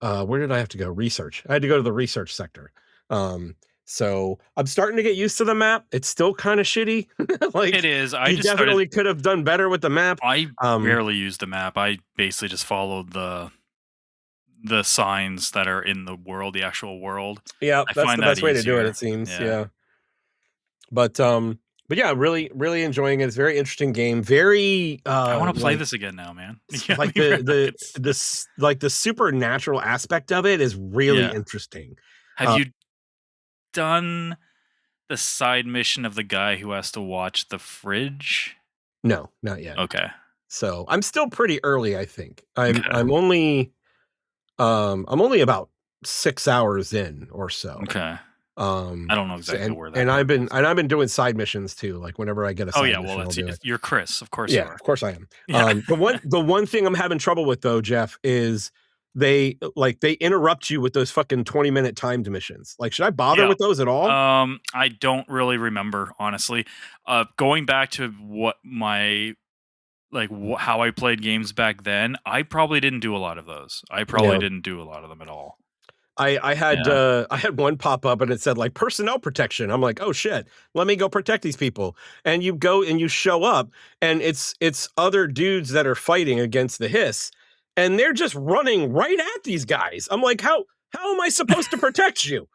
Speaker 1: where did I have to go? Research. I had to go to the research sector. Um, so I'm starting to get used to the map. It's still kind of shitty.
Speaker 2: It
Speaker 1: Like,
Speaker 2: is. I
Speaker 1: you
Speaker 2: just started.
Speaker 1: definitely could have done better with the map.
Speaker 2: I
Speaker 1: Um,
Speaker 2: rarely use the map. I basically just followed the signs that are in the world, the actual world.
Speaker 1: yeah,
Speaker 2: I
Speaker 1: that's
Speaker 2: find
Speaker 1: the
Speaker 2: that
Speaker 1: best way to do it,
Speaker 2: easier.
Speaker 1: it seems.
Speaker 2: Yeah.
Speaker 1: Yeah. But yeah, really, really enjoying it. It's a very interesting game. Very
Speaker 2: I want to play
Speaker 1: like
Speaker 2: this again now, man. Yeah,
Speaker 1: like
Speaker 2: it's
Speaker 1: the supernatural aspect of it is really
Speaker 2: yeah.
Speaker 1: interesting.
Speaker 2: Have
Speaker 1: Uh,
Speaker 2: you done the side mission of the guy who has to watch the fridge?
Speaker 1: no, not yet.
Speaker 2: Okay.
Speaker 1: So I'm still pretty early, I think.
Speaker 2: Okay.
Speaker 1: I'm only about 6 hours in or so.
Speaker 2: Okay. I don't know
Speaker 1: So,
Speaker 2: exactly
Speaker 1: and
Speaker 2: where that
Speaker 1: and I've
Speaker 2: part
Speaker 1: been
Speaker 2: is.
Speaker 1: and I've been doing side missions too. Like whenever I get a
Speaker 2: Oh
Speaker 1: side
Speaker 2: yeah, well
Speaker 1: mission, I'll
Speaker 2: that's
Speaker 1: do it.
Speaker 2: you're Chris, of course you
Speaker 1: Yeah,
Speaker 2: are.
Speaker 1: of course I am.
Speaker 2: Yeah.
Speaker 1: The one thing I'm having trouble with though, Jeff, is they interrupt you with those fucking 20-minute timed missions. Like, should I bother
Speaker 2: Yeah.
Speaker 1: with those at all?
Speaker 2: I don't really remember honestly. Going back to what my like how I played games back then, I probably didn't do a lot of those. I probably
Speaker 1: Yeah.
Speaker 2: didn't do a lot of them at all.
Speaker 1: I had
Speaker 2: Yeah.
Speaker 1: I had one pop up and it said like personnel protection. I'm like, oh shit, let me go protect these people. And you go and you show up and it's other dudes that are fighting against the hiss, and they're just running right at these guys. I'm like, how am I supposed to protect you?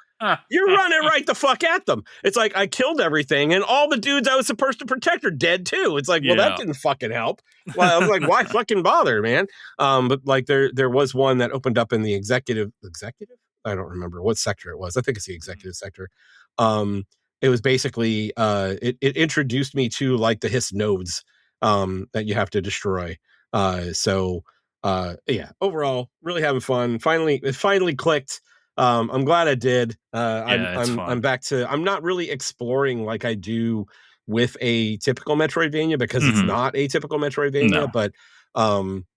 Speaker 1: You're running right the fuck at them. It's like I killed everything, and all the dudes I was supposed to protect are dead too. It's like, well, that
Speaker 2: Yeah.
Speaker 1: didn't fucking help. Well, I was like, why fucking bother, man? But like there was one that opened up in the executive. I don't remember what sector it was. I think it's the executive sector. It was basically it introduced me to like the hiss nodes that you have to destroy. Yeah, overall, really having fun. It finally clicked. I'm glad I did.
Speaker 2: Yeah, it's
Speaker 1: I'm
Speaker 2: fun.
Speaker 1: back to I'm not really exploring like I do with a typical Metroidvania because it's
Speaker 2: Mhm.
Speaker 1: not a typical Metroidvania,
Speaker 2: No.
Speaker 1: but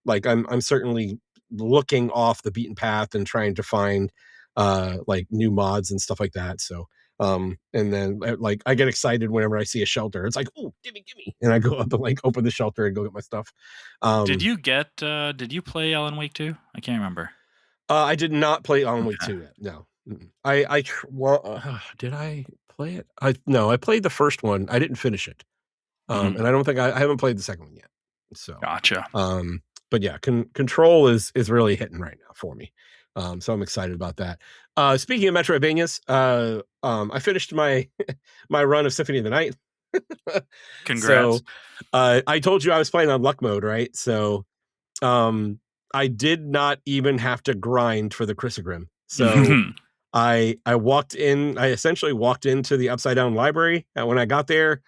Speaker 1: like I'm certainly looking off the beaten path and trying to find like new mods and stuff like that. So and then like I get excited whenever I see a shelter. It's like, oh, gimme, and I go up and like open the shelter and go get my stuff.
Speaker 2: Did
Speaker 1: Um
Speaker 2: you get did you play Alan Wake 2? I can't remember.
Speaker 1: I did not play Alan Wake
Speaker 2: Okay.
Speaker 1: 2 yet. No. Mm-mm. Well, did I play it? I played the first one. I didn't finish it.
Speaker 2: Mhm.
Speaker 1: And I don't think I haven't played the second one yet. So,
Speaker 2: Gotcha.
Speaker 1: but yeah, Control is really hitting right now for me. So I'm excited about that. Speaking of Metroidvanias, I finished my my run of Symphony of the Night.
Speaker 2: Congrats.
Speaker 1: So, I told you I was playing on luck mode, right? So, um, I did not even have to grind for the Chrysogrim. So I essentially walked into the Upside Down Library, and when I got there,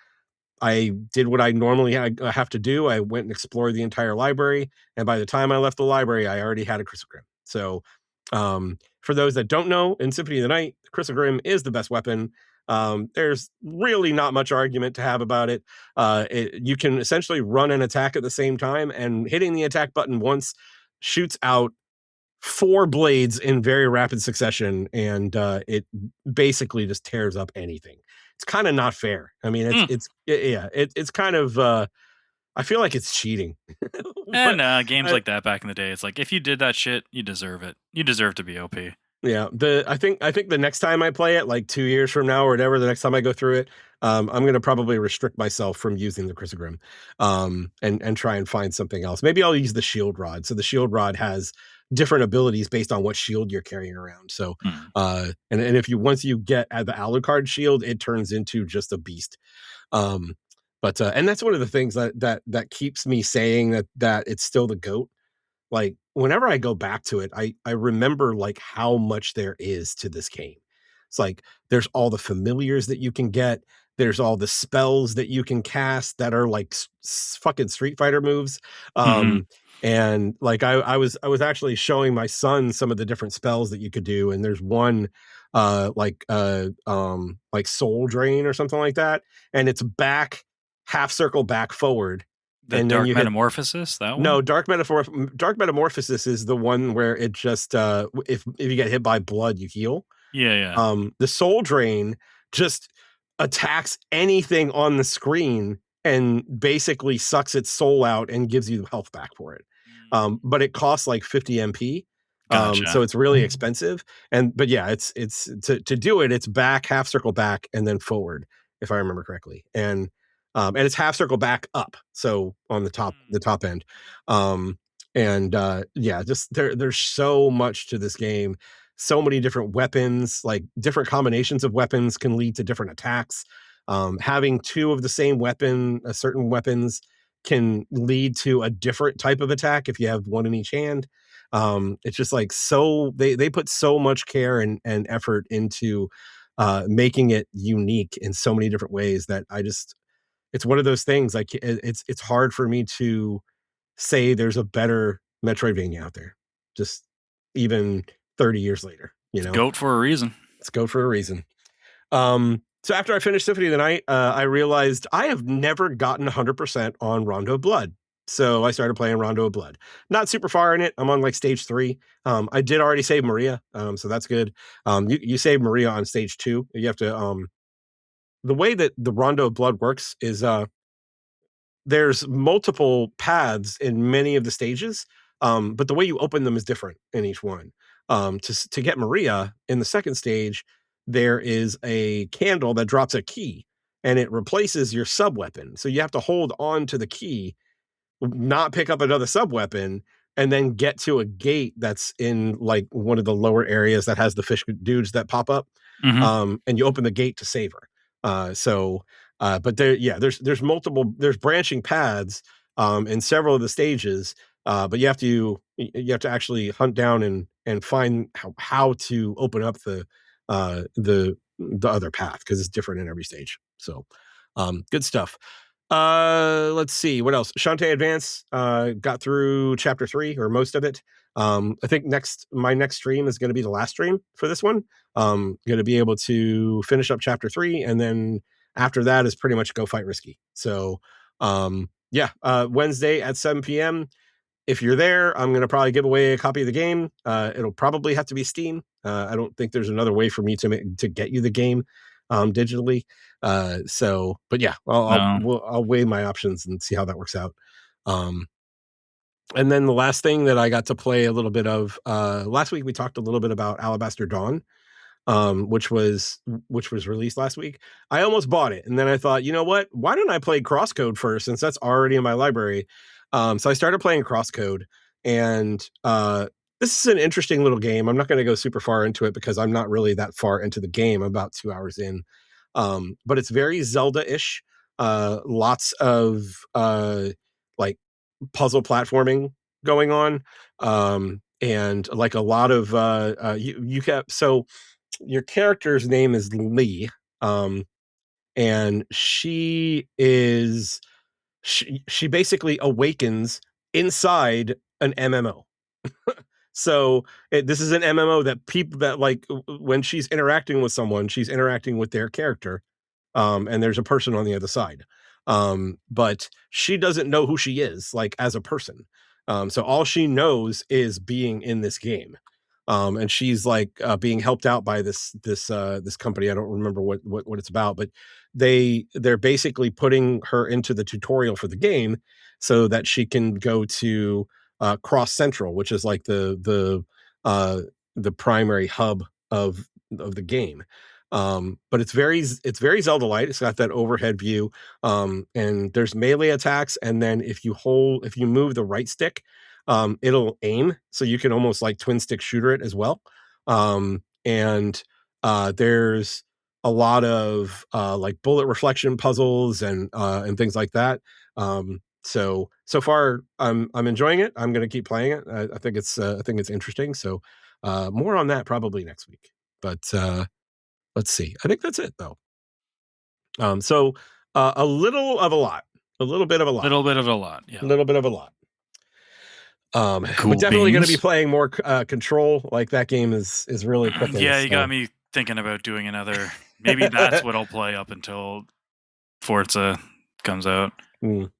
Speaker 1: I did what I normally have to do. I went and explored the entire library, and by the time I left the library, I already had a Chrysogrim. So, for those that don't know, in Symphony of the Night, Chrysogrim is the best weapon. There's really not much argument to have about it. You can essentially run an attack at the same time, and hitting the attack button once shoots out four blades in very rapid succession, and it basically just tears up anything. It's kind of not fair. I mean,
Speaker 2: Mm.
Speaker 1: it's kind of I feel like it's cheating. But
Speaker 2: And games
Speaker 1: I,
Speaker 2: like that back in the day, it's like if you did that shit, you deserve it. You deserve to be OP.
Speaker 1: yeah, I think the next time I play it, like 2 years from now or whatever, the next time I go through it, I'm gonna probably restrict myself from using the Chrysogrim, and try and find something else. Maybe I'll use the shield rod. So the shield rod has different abilities based on what shield you're carrying around. So,
Speaker 2: Mm.
Speaker 1: and if you once you get at the Alucard shield, it turns into just a beast. Um, but and that's one of the things that keeps me saying that it's still the goat. Like, whenever I go back to it, I remember, like, how much there is to this game. It's like, there's all the familiars that you can get, there's all the spells that you can cast that are like fucking Street Fighter moves.
Speaker 2: Mhm.
Speaker 1: And, like, I was actually showing my son some of the different spells that you could do, and there's one, like Soul Drain or something like that, and it's back, half circle, back, forward,
Speaker 2: The
Speaker 1: and then
Speaker 2: Dark
Speaker 1: you hit
Speaker 2: Metamorphosis, that one?
Speaker 1: no, Dark Metamorphosis is the one where it just, if you get hit by blood, you heal.
Speaker 2: Yeah, yeah.
Speaker 1: The Soul Drain just attacks anything on the screen and basically sucks its soul out and gives you health back for it.
Speaker 2: Mm.
Speaker 1: But it costs like 50 MP.
Speaker 2: Gotcha.
Speaker 1: So it's really expensive. But yeah, it's to do it, it's back, half circle back, and then forward, if I remember correctly. And it's half circle back up, so on
Speaker 2: Mm.
Speaker 1: the top end. Um, yeah, just there's so much to this game, so many different weapons, like different combinations of weapons can lead to different attacks. Having two of the same weapon, certain weapons can lead to a different type of attack if you have one in each hand. It's just like so they put so much care and effort into making it unique in so many different ways that it's one of those things like it's hard for me to say there's a better Metroidvania out there. Just even 30 years later,
Speaker 2: It's GOAT for a reason.
Speaker 1: let's go for a reason. So after I finished Symphony of the Night, I realized I have never gotten 100% on Rondo of Blood. So I started playing Rondo of Blood. Not super far in it. I'm on like stage 3. I did already save Maria, so that's good. You save Maria on stage 2. You have to the way that the Rondo of Blood works is there's multiple paths in many of the stages, but the way you open them is different in each one. To get Maria in the second stage, there is a candle that drops a key, and it replaces your sub weapon. So you have to hold on to the key, not pick up another sub weapon, and then get to a gate that's in like one of the lower areas that has the fish dudes that pop up.
Speaker 2: Mm-hmm.
Speaker 1: And you open the gate to save her. But there's multiple, there's branching paths in several of the stages. But you have to actually hunt down and find how to open up the other path, because it's different in every stage. So good stuff. Let's see what else. Shantae Advance got through chapter 3 or most of it. I think my next stream is going to be the last stream for this one. Going to be able to finish up chapter 3, and then after that is pretty much go fight Risky. So Wednesday at 7 p.m. If you're there, I'm going to probably give away a copy of the game. It'll probably have to be Steam. I don't think there's another way for me to get you the game digitally. But yeah, I'll weigh my options and see how that works out. And then the last thing that I got to play a little bit of last week, we talked a little bit about Alabaster Dawn, which was released last week. I almost bought it, and then I thought, you know what? Why don't I play CrossCode first, since that's already in my library? So I started playing CrossCode, and this is an interesting little game. I'm not going to go super far into it because I'm not really that far into the game. I'm about 2 hours in, but it's very Zelda-ish. Lots of like puzzle platforming going on, and like a lot of so your character's name is Lee, and she basically awakens inside an MMO. So this is an MMO that people that like when she's interacting with someone, she's interacting with their character, and there's a person on the other side. But she doesn't know who she is, like as a person. So all she knows is being in this game. And she's like being helped out by this company. I don't remember what it's about, but they're basically putting her into the tutorial for the game so that she can go to Cross Central, which is like the primary hub of the game. But it's very Zelda-like. It's got that overhead view, and there's melee attacks, and then if you move the right stick, it'll aim, so you can almost like twin stick shooter it as well. And there's a lot of like bullet reflection puzzles and things like that. So far I'm enjoying it. I'm going to keep playing it. I think it's interesting. So more on that probably next week. But let's see. I think that's it though. So a little bit of a lot. Yeah.
Speaker 2: A
Speaker 1: little bit of a lot.
Speaker 2: Cool
Speaker 1: we're definitely going to be
Speaker 2: beans.
Speaker 1: playing more Control. Like that game is really cooking.
Speaker 2: Yeah, you got me thinking about doing another. Maybe that's what I'll play up until Forza comes out. We'll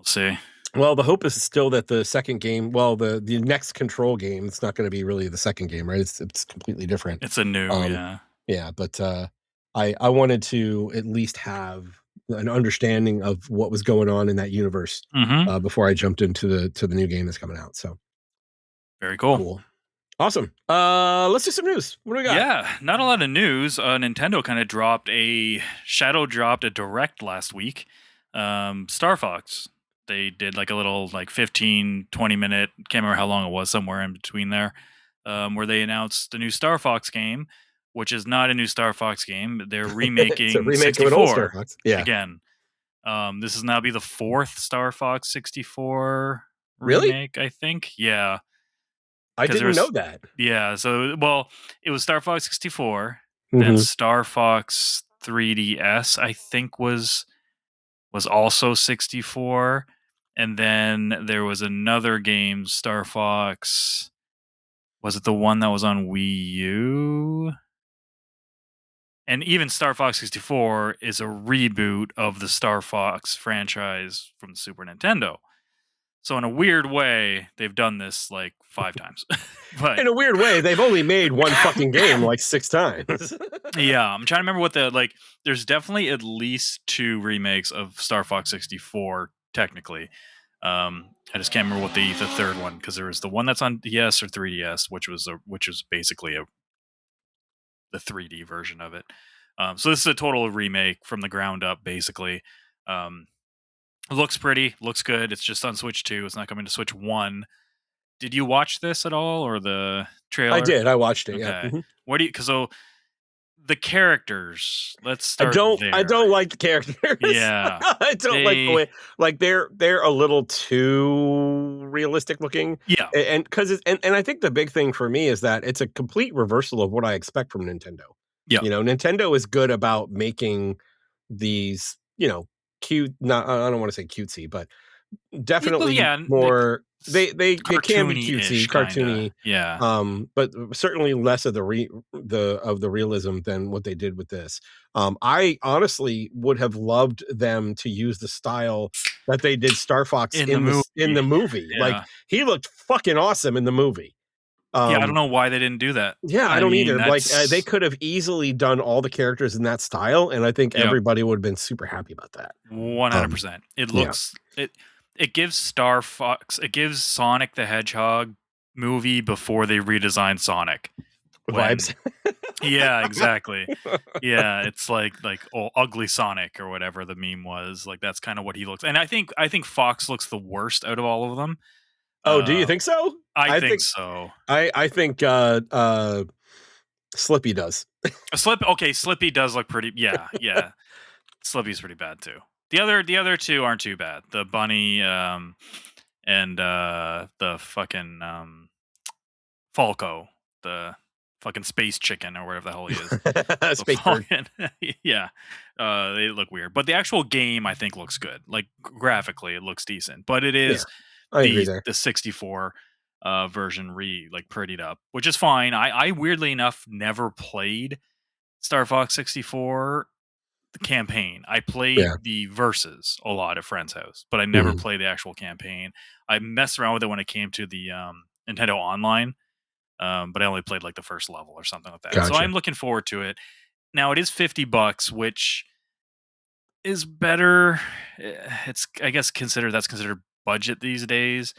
Speaker 2: see.
Speaker 1: Well, the hope is still that the second game, the next Control game, it's not going to be really the second game, right? It's completely different.
Speaker 2: It's a new,
Speaker 1: yeah. But I wanted to at least have an understanding of what was going on in that universe before I jumped into the new game that's coming out. So
Speaker 2: very cool.
Speaker 1: Awesome. Let's do some news. What do we got?
Speaker 2: Yeah, not a lot of news. Nintendo kind of shadow dropped a direct last week. Star Fox. They did like a little 15, 20 minute, can't remember how long it was, somewhere in between there, where they announced the new Star Fox game, which is not a new Star Fox game. They're remaking
Speaker 1: it's a remake
Speaker 2: 64
Speaker 1: of an old Star Fox. Yeah.
Speaker 2: Again. This is now be the 4th Star Fox 64
Speaker 1: Really?
Speaker 2: remake, I think. Yeah.
Speaker 1: I didn't know that.
Speaker 2: Yeah, so it was Star Fox 64, then Star Fox 3DS, I think was also 64, and then there was another game, Star Fox. Was it the one that was on Wii U? And even Star Fox 64 is a reboot of the Star Fox franchise from the Super Nintendo. So in a weird way, they've done this 5 times. But
Speaker 1: in a weird way, they've only made one fucking game 6 times.
Speaker 2: Yeah, I'm trying to remember what there's definitely at least 2 remakes of Star Fox 64 technically. I just can't remember what the third one, because there was the one that's on DS or 3DS, which was basically the 3D version of it. So this is a total remake from the ground up, basically. Um, it looks pretty, looks good. It's just on Switch 2. It's not coming to Switch 1. Did you watch this at all, or the
Speaker 1: I
Speaker 2: trailer?
Speaker 1: did. I watched it. Yeah.
Speaker 2: Okay.
Speaker 1: Mhm.
Speaker 2: What do you? Because the characters. Let's
Speaker 1: I
Speaker 2: start
Speaker 1: don't. I
Speaker 2: there.
Speaker 1: don't like the characters.
Speaker 2: Yeah,
Speaker 1: I don't like the
Speaker 2: they.
Speaker 1: way. Like they're a little too realistic looking,
Speaker 2: Yeah,
Speaker 1: and because and I think the big thing for me is that it's a complete reversal of what I expect from Nintendo.
Speaker 2: yeah.
Speaker 1: You know, Nintendo is good about making these, cute. Not I don't want to say cutesy, but
Speaker 2: Well,
Speaker 1: definitely
Speaker 2: yeah,
Speaker 1: more they can be
Speaker 2: cartoony-ish,
Speaker 1: cutesy,
Speaker 2: kind of.
Speaker 1: cartoony,
Speaker 2: Yeah,
Speaker 1: but certainly less of the realism than what they did with this. I honestly would have loved them to use the style that they did Star Fox
Speaker 2: in the movie.
Speaker 1: in the movie. Like
Speaker 2: Yeah,
Speaker 1: he looked fucking awesome in the movie.
Speaker 2: yeah. I don't
Speaker 1: Um,
Speaker 2: know why they didn't do that.
Speaker 1: yeah, I
Speaker 2: I
Speaker 1: don't
Speaker 2: mean,
Speaker 1: either. Like they
Speaker 2: that's
Speaker 1: could have easily done all the characters in that style, and I think
Speaker 2: yep,
Speaker 1: everybody would have been super happy about that. Um,
Speaker 2: 100%. It
Speaker 1: yeah,
Speaker 2: looks it. It gives Star Fox. It gives Sonic the Hedgehog movie before they redesigned Sonic. When
Speaker 1: vibes.
Speaker 2: Yeah, exactly. Yeah, it's like ugly Sonic or whatever the meme was. Like that's kind of what he looks. And I think Fox looks the worst out of all of them.
Speaker 1: Oh, do you
Speaker 2: Uh,
Speaker 1: think so?
Speaker 2: I
Speaker 1: I
Speaker 2: think
Speaker 1: think
Speaker 2: so.
Speaker 1: I think Slippy does.
Speaker 2: Slippy does look pretty. Yeah, yeah. Slippy's pretty bad too. The other two aren't too bad. The bunny, and the fucking Falco, the fucking space chicken or whatever the hell he is. The
Speaker 1: Space bird.
Speaker 2: fucking yeah, they look weird, but the actual game I think looks good. Like graphically, it looks decent, but it
Speaker 1: Yeah,
Speaker 2: is
Speaker 1: I agree
Speaker 2: the
Speaker 1: there.
Speaker 2: 64 version prettied up, which is fine. I weirdly enough never played Star Fox 64 the campaign. I
Speaker 1: Yeah.
Speaker 2: played the verses a lot at friends' house, but I never
Speaker 1: Mhm.
Speaker 2: played the actual campaign. I messed around with it when it came to the Nintendo Online, but I only played like the first level or something like that. So
Speaker 1: Gotcha.
Speaker 2: I'm looking forward to it. Now it is $50, which is better. It's I guess that's considered budget these days.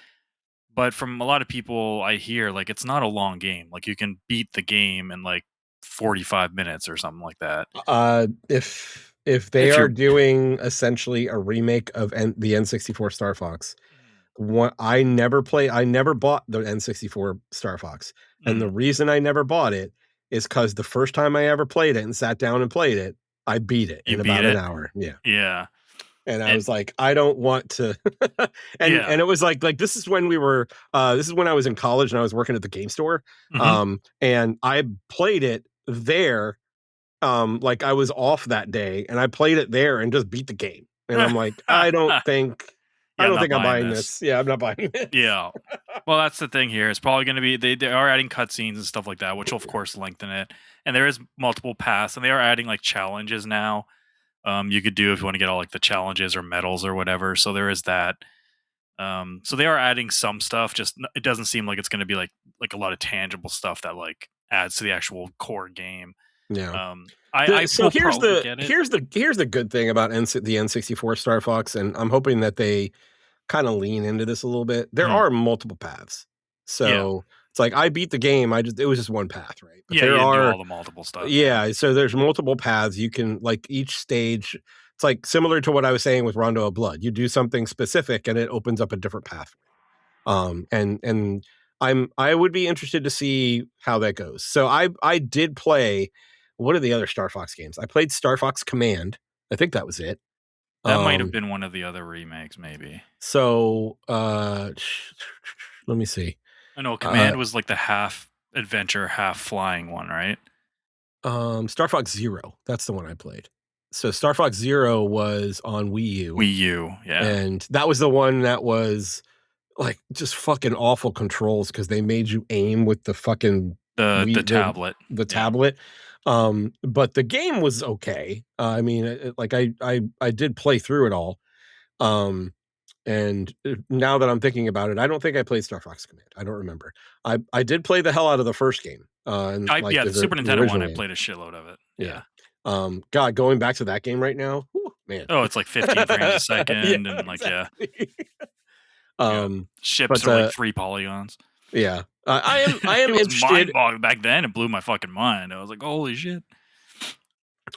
Speaker 2: But from a lot of people I hear, like it's not a long game. Like you can beat the game in like 45 minutes or something like that.
Speaker 1: If they
Speaker 2: If
Speaker 1: are
Speaker 2: you're
Speaker 1: doing essentially a remake of the N64 Star Fox, what I never bought the N64 Star Fox, and the
Speaker 2: mm,
Speaker 1: reason I never bought it is because the first time I ever played it and sat down and played it, I beat it
Speaker 2: you
Speaker 1: in
Speaker 2: beat
Speaker 1: about an
Speaker 2: it,
Speaker 1: hour. Yeah.
Speaker 2: yeah,
Speaker 1: And I
Speaker 2: and
Speaker 1: was like, I don't want to. And
Speaker 2: yeah,
Speaker 1: it was like this is when this is when I was in college and I was working at the game store.
Speaker 2: hmm
Speaker 1: And I played it there. Like I was off that day and I played it there and just beat the game. And I'm like, I
Speaker 2: yeah. I'm
Speaker 1: don't
Speaker 2: not
Speaker 1: think I'm
Speaker 2: buying
Speaker 1: buying
Speaker 2: this.
Speaker 1: this. Yeah, I'm not buying this.
Speaker 2: Yeah. Well, that's the thing here. It's probably going to be they are adding cutscenes and stuff like that, which will of course lengthen it. And there is multiple paths, and they are adding like challenges now. You could do if you want to get all like the challenges or medals or whatever. So there is that. So they are adding some stuff. Just it doesn't seem like it's going to be like a lot of tangible stuff that like adds to the actual core game.
Speaker 1: Yeah.
Speaker 2: I
Speaker 1: So
Speaker 2: will probably get it.
Speaker 1: here's the good thing about the N64 Star Fox, and I'm hoping that they kind of lean into this a little bit. There
Speaker 2: Mhm.
Speaker 1: are multiple paths.
Speaker 2: Yeah,
Speaker 1: So it's like I beat the game. It was just one path, right? But
Speaker 2: yeah. You
Speaker 1: there
Speaker 2: didn't do
Speaker 1: are
Speaker 2: all the multiple stuff. Yeah.
Speaker 1: yeah, so there's multiple paths. You can like each stage. It's like similar to what I was saying with Rondo of Blood. You do something specific and it opens up a different path. And I would be interested to see how that goes. So I did play what are the other Star Fox games? I played Star Fox Command. I think that was it.
Speaker 2: That might have
Speaker 1: Um
Speaker 2: been one of the other remakes, maybe.
Speaker 1: so let me see.
Speaker 2: I know
Speaker 1: Uh
Speaker 2: Command was like the half adventure, half flying one, right?
Speaker 1: Star Fox Zero. That's the one I played. So Star Fox Zero was on Wii U,
Speaker 2: Wii U, yeah.
Speaker 1: and that was the one that was like just fucking awful controls because they made you aim with the fucking
Speaker 2: The
Speaker 1: Wii
Speaker 2: tablet.
Speaker 1: the
Speaker 2: Yeah.
Speaker 1: tablet. But the game was okay. I mean, like I did play through it all. Um, and now that I'm thinking about it, I don't think I played Star Fox Command. I don't remember. I did play the hell out of the first game. And like
Speaker 2: The Super
Speaker 1: the
Speaker 2: Nintendo one,
Speaker 1: original
Speaker 2: I
Speaker 1: game.
Speaker 2: played a shitload of it.
Speaker 1: Yeah.
Speaker 2: Yeah.
Speaker 1: God, going back to that game right now, whew, man.
Speaker 2: Oh, it's like 15 frames a second, and like
Speaker 1: exactly.
Speaker 2: yeah, ships
Speaker 1: But
Speaker 2: are like 3 polygons.
Speaker 1: yeah, I
Speaker 2: It
Speaker 1: am
Speaker 2: was
Speaker 1: interested.
Speaker 2: mind-boggling back then. It blew my fucking mind. I was like, holy shit.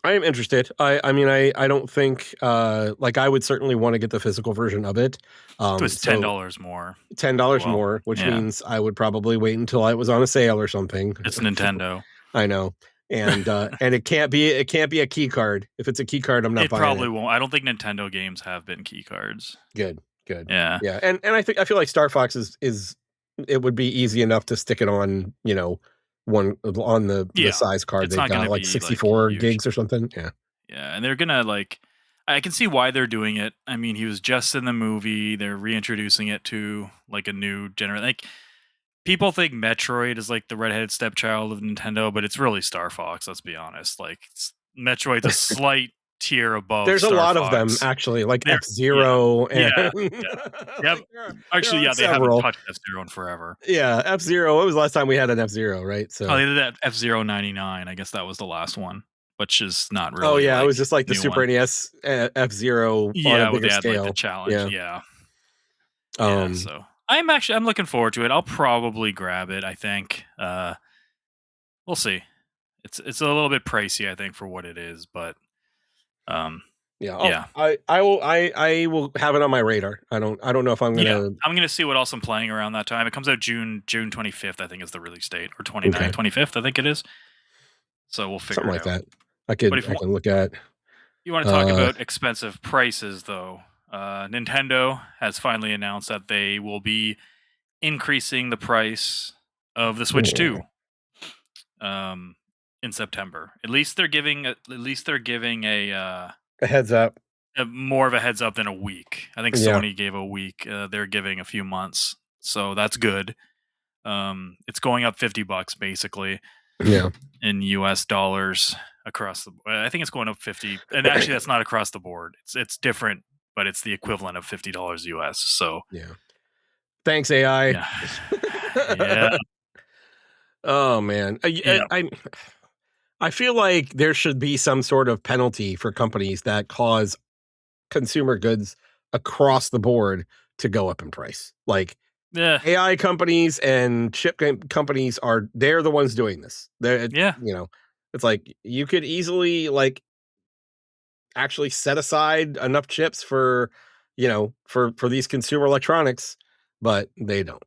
Speaker 1: I am interested. I mean, I don't think like I would certainly want to get the physical version of it.
Speaker 2: It was
Speaker 1: So
Speaker 2: $10 more.
Speaker 1: $10
Speaker 2: Well,
Speaker 1: more, which
Speaker 2: yeah,
Speaker 1: means I would probably wait until it was on a sale or something.
Speaker 2: it's Nintendo.
Speaker 1: I know. And it can't be a key card. If it's a key card, I'm not
Speaker 2: It
Speaker 1: buying
Speaker 2: probably
Speaker 1: it.
Speaker 2: won't. I don't think Nintendo games have been key cards.
Speaker 1: Good.
Speaker 2: Yeah.
Speaker 1: Yeah. And I feel like Star Fox is it would be easy enough to stick it on, one on the
Speaker 2: Yeah.
Speaker 1: size card
Speaker 2: It's
Speaker 1: they've
Speaker 2: not
Speaker 1: got,
Speaker 2: gonna
Speaker 1: like
Speaker 2: be, like,
Speaker 1: 64
Speaker 2: huge.
Speaker 1: gigs or something. Yeah.
Speaker 2: Yeah, and they're gonna, like I can see why they're doing it. I mean, he was just in the movie. They're reintroducing it to, like, a new like, people think Metroid is, like, the redheaded stepchild of Nintendo, but it's really Star Fox, let's be honest. Like, Metroid's a slight tier above
Speaker 1: There's a
Speaker 2: Star
Speaker 1: lot of them
Speaker 2: Fox.
Speaker 1: actually, like
Speaker 2: There Yeah.
Speaker 1: F-Zero and
Speaker 2: Yeah, yeah. Yep.
Speaker 1: like there
Speaker 2: Actually,
Speaker 1: are
Speaker 2: yeah, they haven't
Speaker 1: several.
Speaker 2: touched F-Zero in forever.
Speaker 1: Yeah, F-Zero. When was the last time we had an F-Zero, right?
Speaker 2: Oh,
Speaker 1: So
Speaker 2: they did that F-Zero 99. I guess that was the last one, which is not
Speaker 1: oh
Speaker 2: really,
Speaker 1: yeah, it
Speaker 2: like,
Speaker 1: was just like the
Speaker 2: new
Speaker 1: Super
Speaker 2: one.
Speaker 1: NES F-Zero on a
Speaker 2: Yeah, well,
Speaker 1: bigger
Speaker 2: they had, like, the
Speaker 1: scale.
Speaker 2: challenge,
Speaker 1: Yeah.
Speaker 2: yeah. Yeah,
Speaker 1: Um,
Speaker 2: so I'm looking forward to it. I'll probably grab it, I think. We'll see. It's a little bit pricey, I think, for what it is, but um
Speaker 1: yeah,
Speaker 2: yeah.
Speaker 1: I will have it on my radar. I don't know if I'm
Speaker 2: Yeah.
Speaker 1: gonna.
Speaker 2: I'm gonna see what else I'm playing around that time. It comes out June 25th, I think is the release date, or
Speaker 1: Okay,
Speaker 2: 29th, 25th, I think it is. So we'll figure
Speaker 1: something
Speaker 2: it
Speaker 1: like
Speaker 2: out.
Speaker 1: that. I
Speaker 2: But
Speaker 1: could
Speaker 2: if
Speaker 1: I can look at.
Speaker 2: you want to talk
Speaker 1: Uh,
Speaker 2: about expensive prices, though, Nintendo has finally announced that they will be increasing the price of the Switch 2 um, in September. At least they're giving
Speaker 1: a heads up.
Speaker 2: a more of a heads up than a week. I think
Speaker 1: Yeah,
Speaker 2: Sony gave a week. They're giving a few months, so that's good. It's going up $50 basically
Speaker 1: yeah.
Speaker 2: in US dollars across the. I think it's going up 50, and actually that's not across the board. It's different, but it's the equivalent of $50 US. So
Speaker 1: Yeah. Thanks, AI.
Speaker 2: yeah, yeah,
Speaker 1: Oh man,
Speaker 2: yeah,
Speaker 1: I feel like there should be some sort of penalty for companies that cause consumer goods across the board to go up in price. Like
Speaker 2: yeah,
Speaker 1: AI companies and companies they're the ones doing this.
Speaker 2: yeah,
Speaker 1: It's like you could easily like actually set aside enough chips for, for these consumer electronics, but they don't.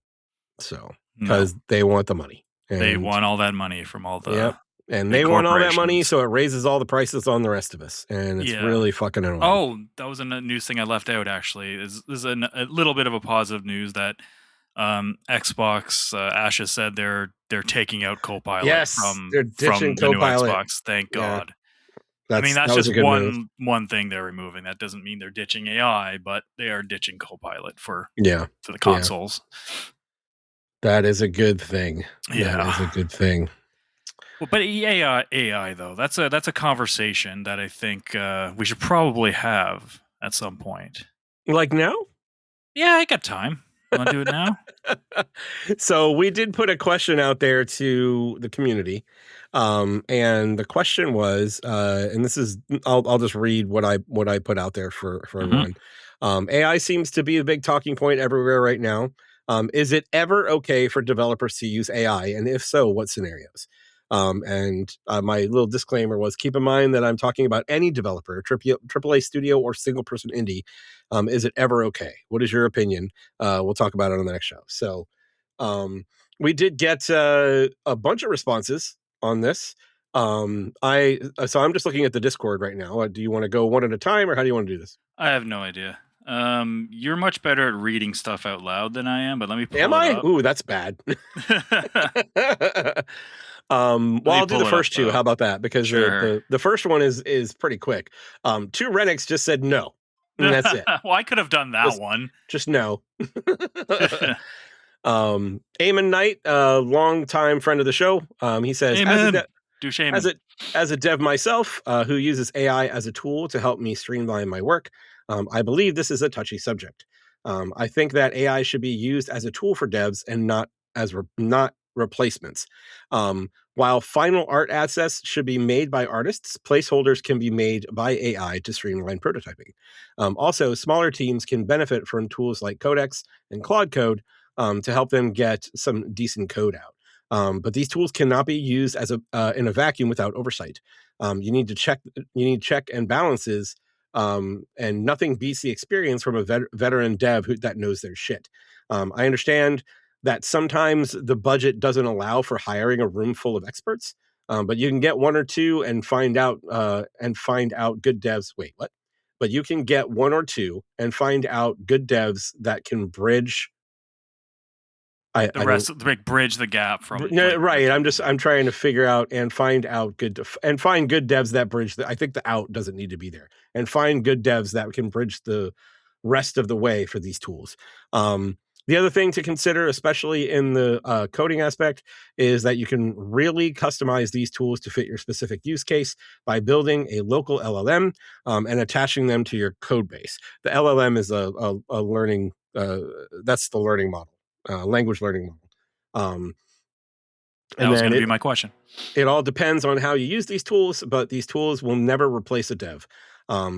Speaker 1: So,
Speaker 2: no.
Speaker 1: because they want the money.
Speaker 2: They
Speaker 1: And
Speaker 2: want all that money from all the
Speaker 1: yep. And
Speaker 2: big
Speaker 1: they want all that money,
Speaker 2: corporations.
Speaker 1: so it raises all the prices on the rest of us. And it's
Speaker 2: Yeah.
Speaker 1: really fucking annoying.
Speaker 2: Oh, that was a news thing I left out. Actually, is a little bit of a positive news that Xbox Ash has said they're taking out Copilot
Speaker 1: Yes, they're ditching
Speaker 2: from the new
Speaker 1: Copilot.
Speaker 2: Xbox. Thank
Speaker 1: Yeah,
Speaker 2: God. I mean, that's
Speaker 1: that was a
Speaker 2: just
Speaker 1: good move.
Speaker 2: one thing they're removing. That doesn't mean they're ditching AI, but they are ditching Copilot for
Speaker 1: Yeah,
Speaker 2: the
Speaker 1: yeah,
Speaker 2: consoles.
Speaker 1: that is a good thing. That is a
Speaker 2: Yeah.
Speaker 1: good thing.
Speaker 2: Well, but AI though, that's a conversation that I think we should probably have at some point.
Speaker 1: Like now?
Speaker 2: Yeah, I got time. You want to do it now?
Speaker 1: So we did put a question out there to the community. And the question was, and this is I'll just read what I put out there for
Speaker 2: Hmm.
Speaker 1: everyone. AI seems to be a big talking point everywhere right now. Is it ever okay for developers to use AI? And if so, what scenarios? And my little disclaimer was keep in mind that I'm talking about any developer, AAA studio or single person indie. Is it ever okay? What is your opinion? We'll talk about it on the next show. So we did get a bunch of responses on this. So I'm just looking at the Discord right now. Do you want to go one at a time, or how do you want to do this?
Speaker 2: I have no idea. You're much better at reading stuff out loud than I am, but let me
Speaker 1: Am
Speaker 2: pull it
Speaker 1: I?
Speaker 2: up.
Speaker 1: Ooh, that's bad. Well,
Speaker 2: Let me
Speaker 1: I'll do
Speaker 2: pull
Speaker 1: the
Speaker 2: it up
Speaker 1: first two.
Speaker 2: though.
Speaker 1: How about that? Because
Speaker 2: Sure.
Speaker 1: the first one is pretty quick. Two Renix just said no, and that's it.
Speaker 2: Well, I could have done that
Speaker 1: Just
Speaker 2: one.
Speaker 1: just no. Eamon Knight, a longtime friend of the show, he says,
Speaker 2: Amen. Do
Speaker 1: as
Speaker 2: shaman.
Speaker 1: a as a dev myself, who uses AI as a tool to help me streamline my work, I believe this is a touchy subject. I think that AI should be used as a tool for devs and not replacements. While final art assets should be made by artists, placeholders can be made by AI to streamline prototyping. Also, smaller teams can benefit from tools like Codex and Claude Code to help them get some decent code out. But these tools cannot be used as in a vacuum without oversight. You need check and balances, and nothing beats the experience from a veteran dev that knows their shit. I understand that sometimes the budget doesn't allow for hiring a room full of experts, but you can get one or two and find out good devs. Wait, what? But you can get one or two and find out good devs that can bridge.
Speaker 2: The rest of bridge the gap from
Speaker 1: no, right. I'm trying to figure out and find out find good devs that bridge I think the out doesn't need to be there, and find good devs that can bridge the rest of the way for these tools. The other thing to consider, especially in the coding aspect, is that you can really customize these tools to fit your specific use case by building a local LLM and attaching them to your code base. The LLM is a learning, that's the learning model, language learning model.
Speaker 2: That was going to be my question.
Speaker 1: It all depends on how you use these tools, but these tools will never replace a dev.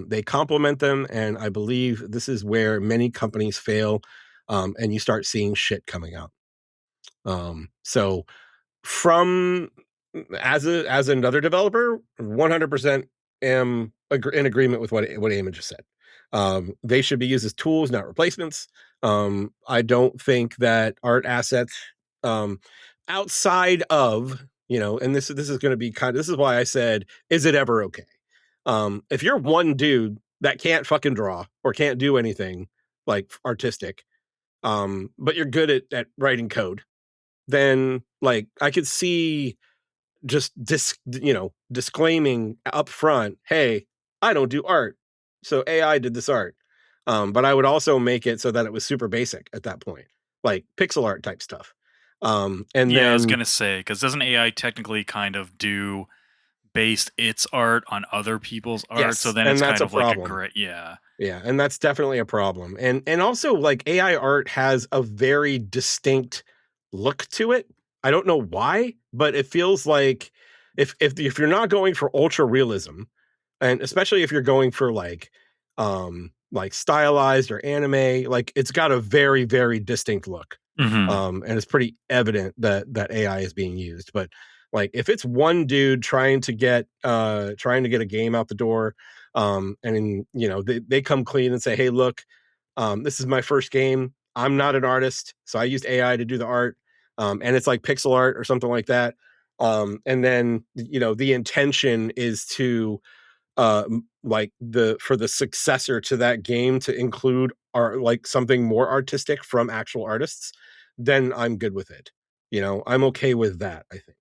Speaker 1: They complement them, and I believe this is where many companies fail, and you start seeing shit coming out. So from as another developer, 100% am in agreement with what Eamon just said. They should be used as tools, not replacements. I don't think that art assets, outside of, and this is going to be this is why I said, is it ever okay? If you're one dude that can't fucking draw or can't do anything like artistic, but you're good at writing code, then like I could see just disclaiming up front, hey, I don't do art, so AI did this art. But I would also make it so that it was super basic at that point, like pixel art type stuff. And then
Speaker 2: I was gonna say, because doesn't AI technically kind of based its art on other people's art?
Speaker 1: Yes,
Speaker 2: so then
Speaker 1: and
Speaker 2: it's
Speaker 1: that's
Speaker 2: kind
Speaker 1: a
Speaker 2: of like
Speaker 1: problem.
Speaker 2: Yeah,
Speaker 1: and that's definitely a problem. And also, like, AI art has a very distinct look to it. I don't know why, but it feels like if you're not going for ultra realism, and especially if you're going for like stylized or anime, like it's got a very, very distinct look. And it's pretty evident that AI is being used. But like if it's one dude trying to get a game out the door, and they come clean and say, hey, look, this is my first game, I'm not an artist, so I used AI to do the art, and it's like pixel art or something like that, and then the intention is to for the successor to that game to include like something more artistic from actual artists, then I'm good with it. I'm okay with that, I think.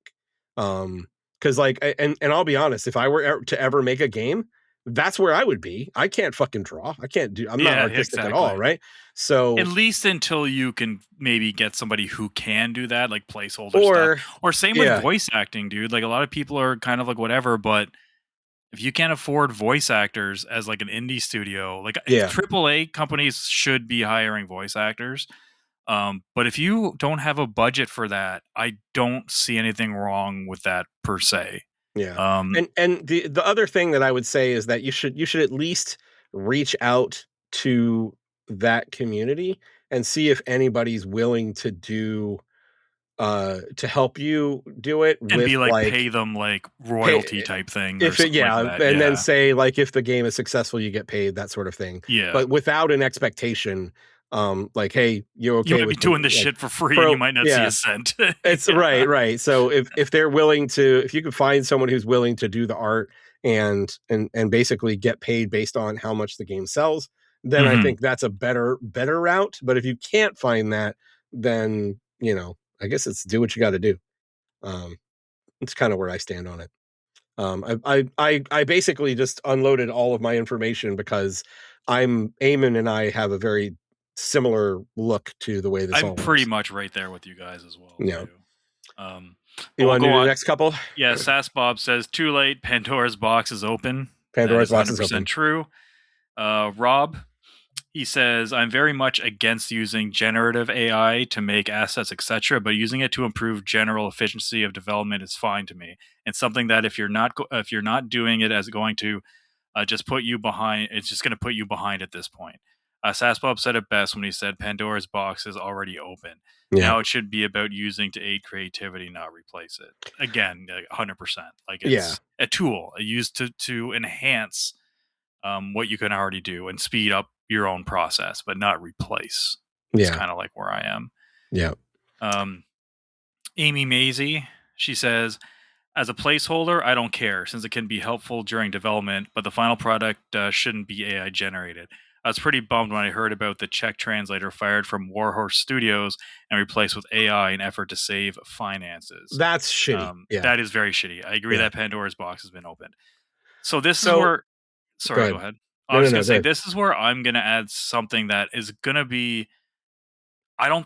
Speaker 1: Because like, and I'll be honest, if I were to ever make a game, that's where I would be. I can't fucking draw. I'm not artistic at all, right? So
Speaker 2: at least until you can maybe get somebody who can do that, like placeholder stuff. Or same with voice acting, dude. Like a lot of people are kind of like whatever, but if you can't afford voice actors as like an indie studio, like AAA companies should be hiring voice actors. But if you don't have a budget for that, I don't see anything wrong with that per se.
Speaker 1: Yeah. And the other thing that I would say is that you should at least reach out to that community and see if anybody's willing to do to help you do it,
Speaker 2: and
Speaker 1: with
Speaker 2: be like pay them like royalty type thing,
Speaker 1: if it, like that. And then say like if the game is successful you get paid, that sort of thing. But without an expectation, like, hey, you're okay,
Speaker 2: you might be doing this shit for free and you might not see a cent.
Speaker 1: It's right. So if they're willing to, if you can find someone who's willing to do the art and basically get paid based on how much the game sells, then I think that's a better route. But if you can't find that, then I guess it's do what you got to do. It's kind of where I stand on it. I basically just unloaded all of my information because Eamon and I have a very similar look to the way this all works.
Speaker 2: I'm pretty much right there with you guys as well.
Speaker 1: Yeah.
Speaker 2: You
Speaker 1: want to do the next couple?
Speaker 2: Yeah, Sass Bob says, too late, Pandora's box is open.
Speaker 1: Pandora's box is
Speaker 2: 100%
Speaker 1: open.
Speaker 2: True. Rob, He says, I'm very much against using generative AI to make assets, etc., but using it to improve general efficiency of development is fine to me. And something that if you're not doing it as going to just put you behind, it's just going to put you behind at this point. Saspop said it best when he said Pandora's box is already open.
Speaker 1: Yeah.
Speaker 2: Now it should be about using to aid creativity, not replace it. Again, 100%. Like
Speaker 1: Yeah.
Speaker 2: it's a tool used to enhance what you can already do and speed up your own process, but not replace. It's
Speaker 1: Yeah.
Speaker 2: kind of like where I am.
Speaker 1: Yeah.
Speaker 2: Um, Amy Maisie, she says, as a placeholder, I don't care since it can be helpful during development, but the final product shouldn't be AI generated. I was pretty bummed when I heard about the Czech translator fired from Warhorse Studios and replaced with AI in effort to save finances.
Speaker 1: That's shitty. Yeah.
Speaker 2: That is very shitty. I agree
Speaker 1: Yeah.
Speaker 2: that Pandora's box has been opened. So this is
Speaker 1: So
Speaker 2: where,
Speaker 1: go
Speaker 2: sorry, go
Speaker 1: ahead.
Speaker 2: ahead. I
Speaker 1: No, no,
Speaker 2: was going
Speaker 1: no.
Speaker 2: to
Speaker 1: Go
Speaker 2: say,
Speaker 1: ahead.
Speaker 2: this is where I'm going to add something that is going to be, I don't,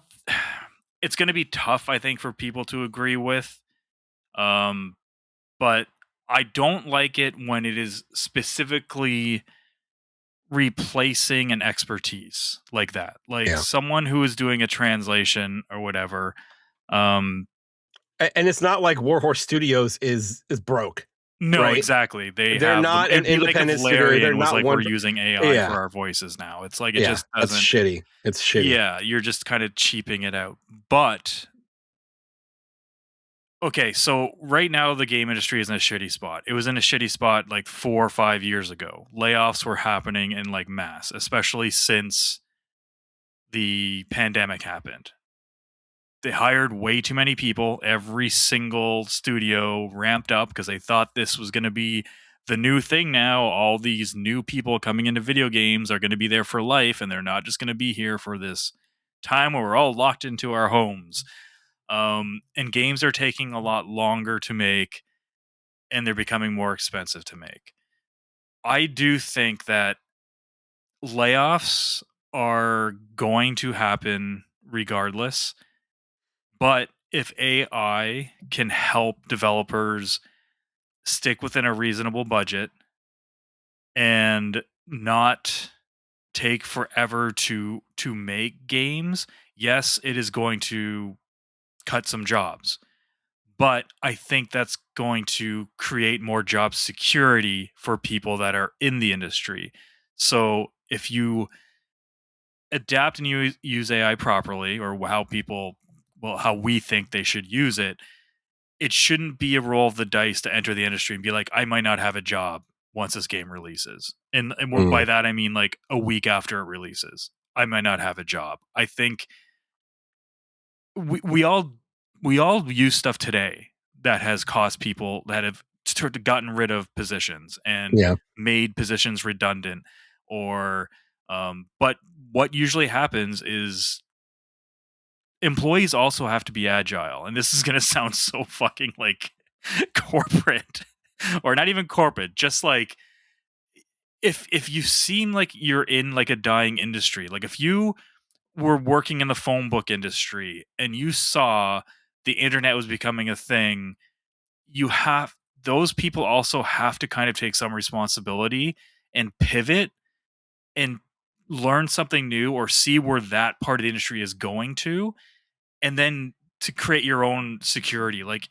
Speaker 2: it's going to be tough, I think, for people to agree with. But I don't like it when it is specifically replacing an expertise like that. Like
Speaker 1: Yeah.
Speaker 2: someone who is doing a translation or whatever. Um,
Speaker 1: And it's not like Warhorse Studios is broke,
Speaker 2: no,
Speaker 1: right?
Speaker 2: exactly. They
Speaker 1: They're
Speaker 2: have
Speaker 1: not an
Speaker 2: it'd be like if
Speaker 1: independent studio. They're
Speaker 2: Larian was
Speaker 1: not
Speaker 2: like, we're
Speaker 1: one.
Speaker 2: using AI for
Speaker 1: Yeah.
Speaker 2: our voices now. It's like it
Speaker 1: Yeah.
Speaker 2: just
Speaker 1: That's
Speaker 2: doesn't.
Speaker 1: shitty. It's shitty.
Speaker 2: Yeah, you're just kind of cheaping it out. But okay, so right now the game industry is in a shitty spot. It was in a shitty spot like 4 or 5 years ago. Layoffs were happening in like mass, especially since the pandemic happened. They hired way too many people. Every single studio ramped up because they thought this was going to be the new thing now. All these new people coming into video games are going to be there for life, and they're not just going to be here for this time where we're all locked into our homes. And games are taking a lot longer to make, and they're becoming more expensive to make. I do think that layoffs are going to happen regardless. But if AI can help developers stick within a reasonable budget and not take forever to make games, yes, it is going to cut some jobs. But I think that's going to create more job security for people that are in the industry. So if you adapt and use AI properly, or how people, well, how we think they should use it, it shouldn't be a roll of the dice to enter the industry and be like, I might not have a job once this game releases. And by
Speaker 1: Mm.
Speaker 2: that, I mean like a week after it releases. I might not have a job. I think we all use stuff today that has caused people that have sort of gotten rid of positions and
Speaker 1: Yeah.
Speaker 2: made positions redundant, or but what usually happens is employees also have to be agile, and this is going to sound so fucking like corporate, or not even corporate, just like if you seem like you're in like a dying industry, like if you were working in the phone book industry and you saw the internet was becoming a thing, you have those people also have to kind of take some responsibility and pivot and learn something new, or see where that part of the industry is going to, and then to create your own security. Like,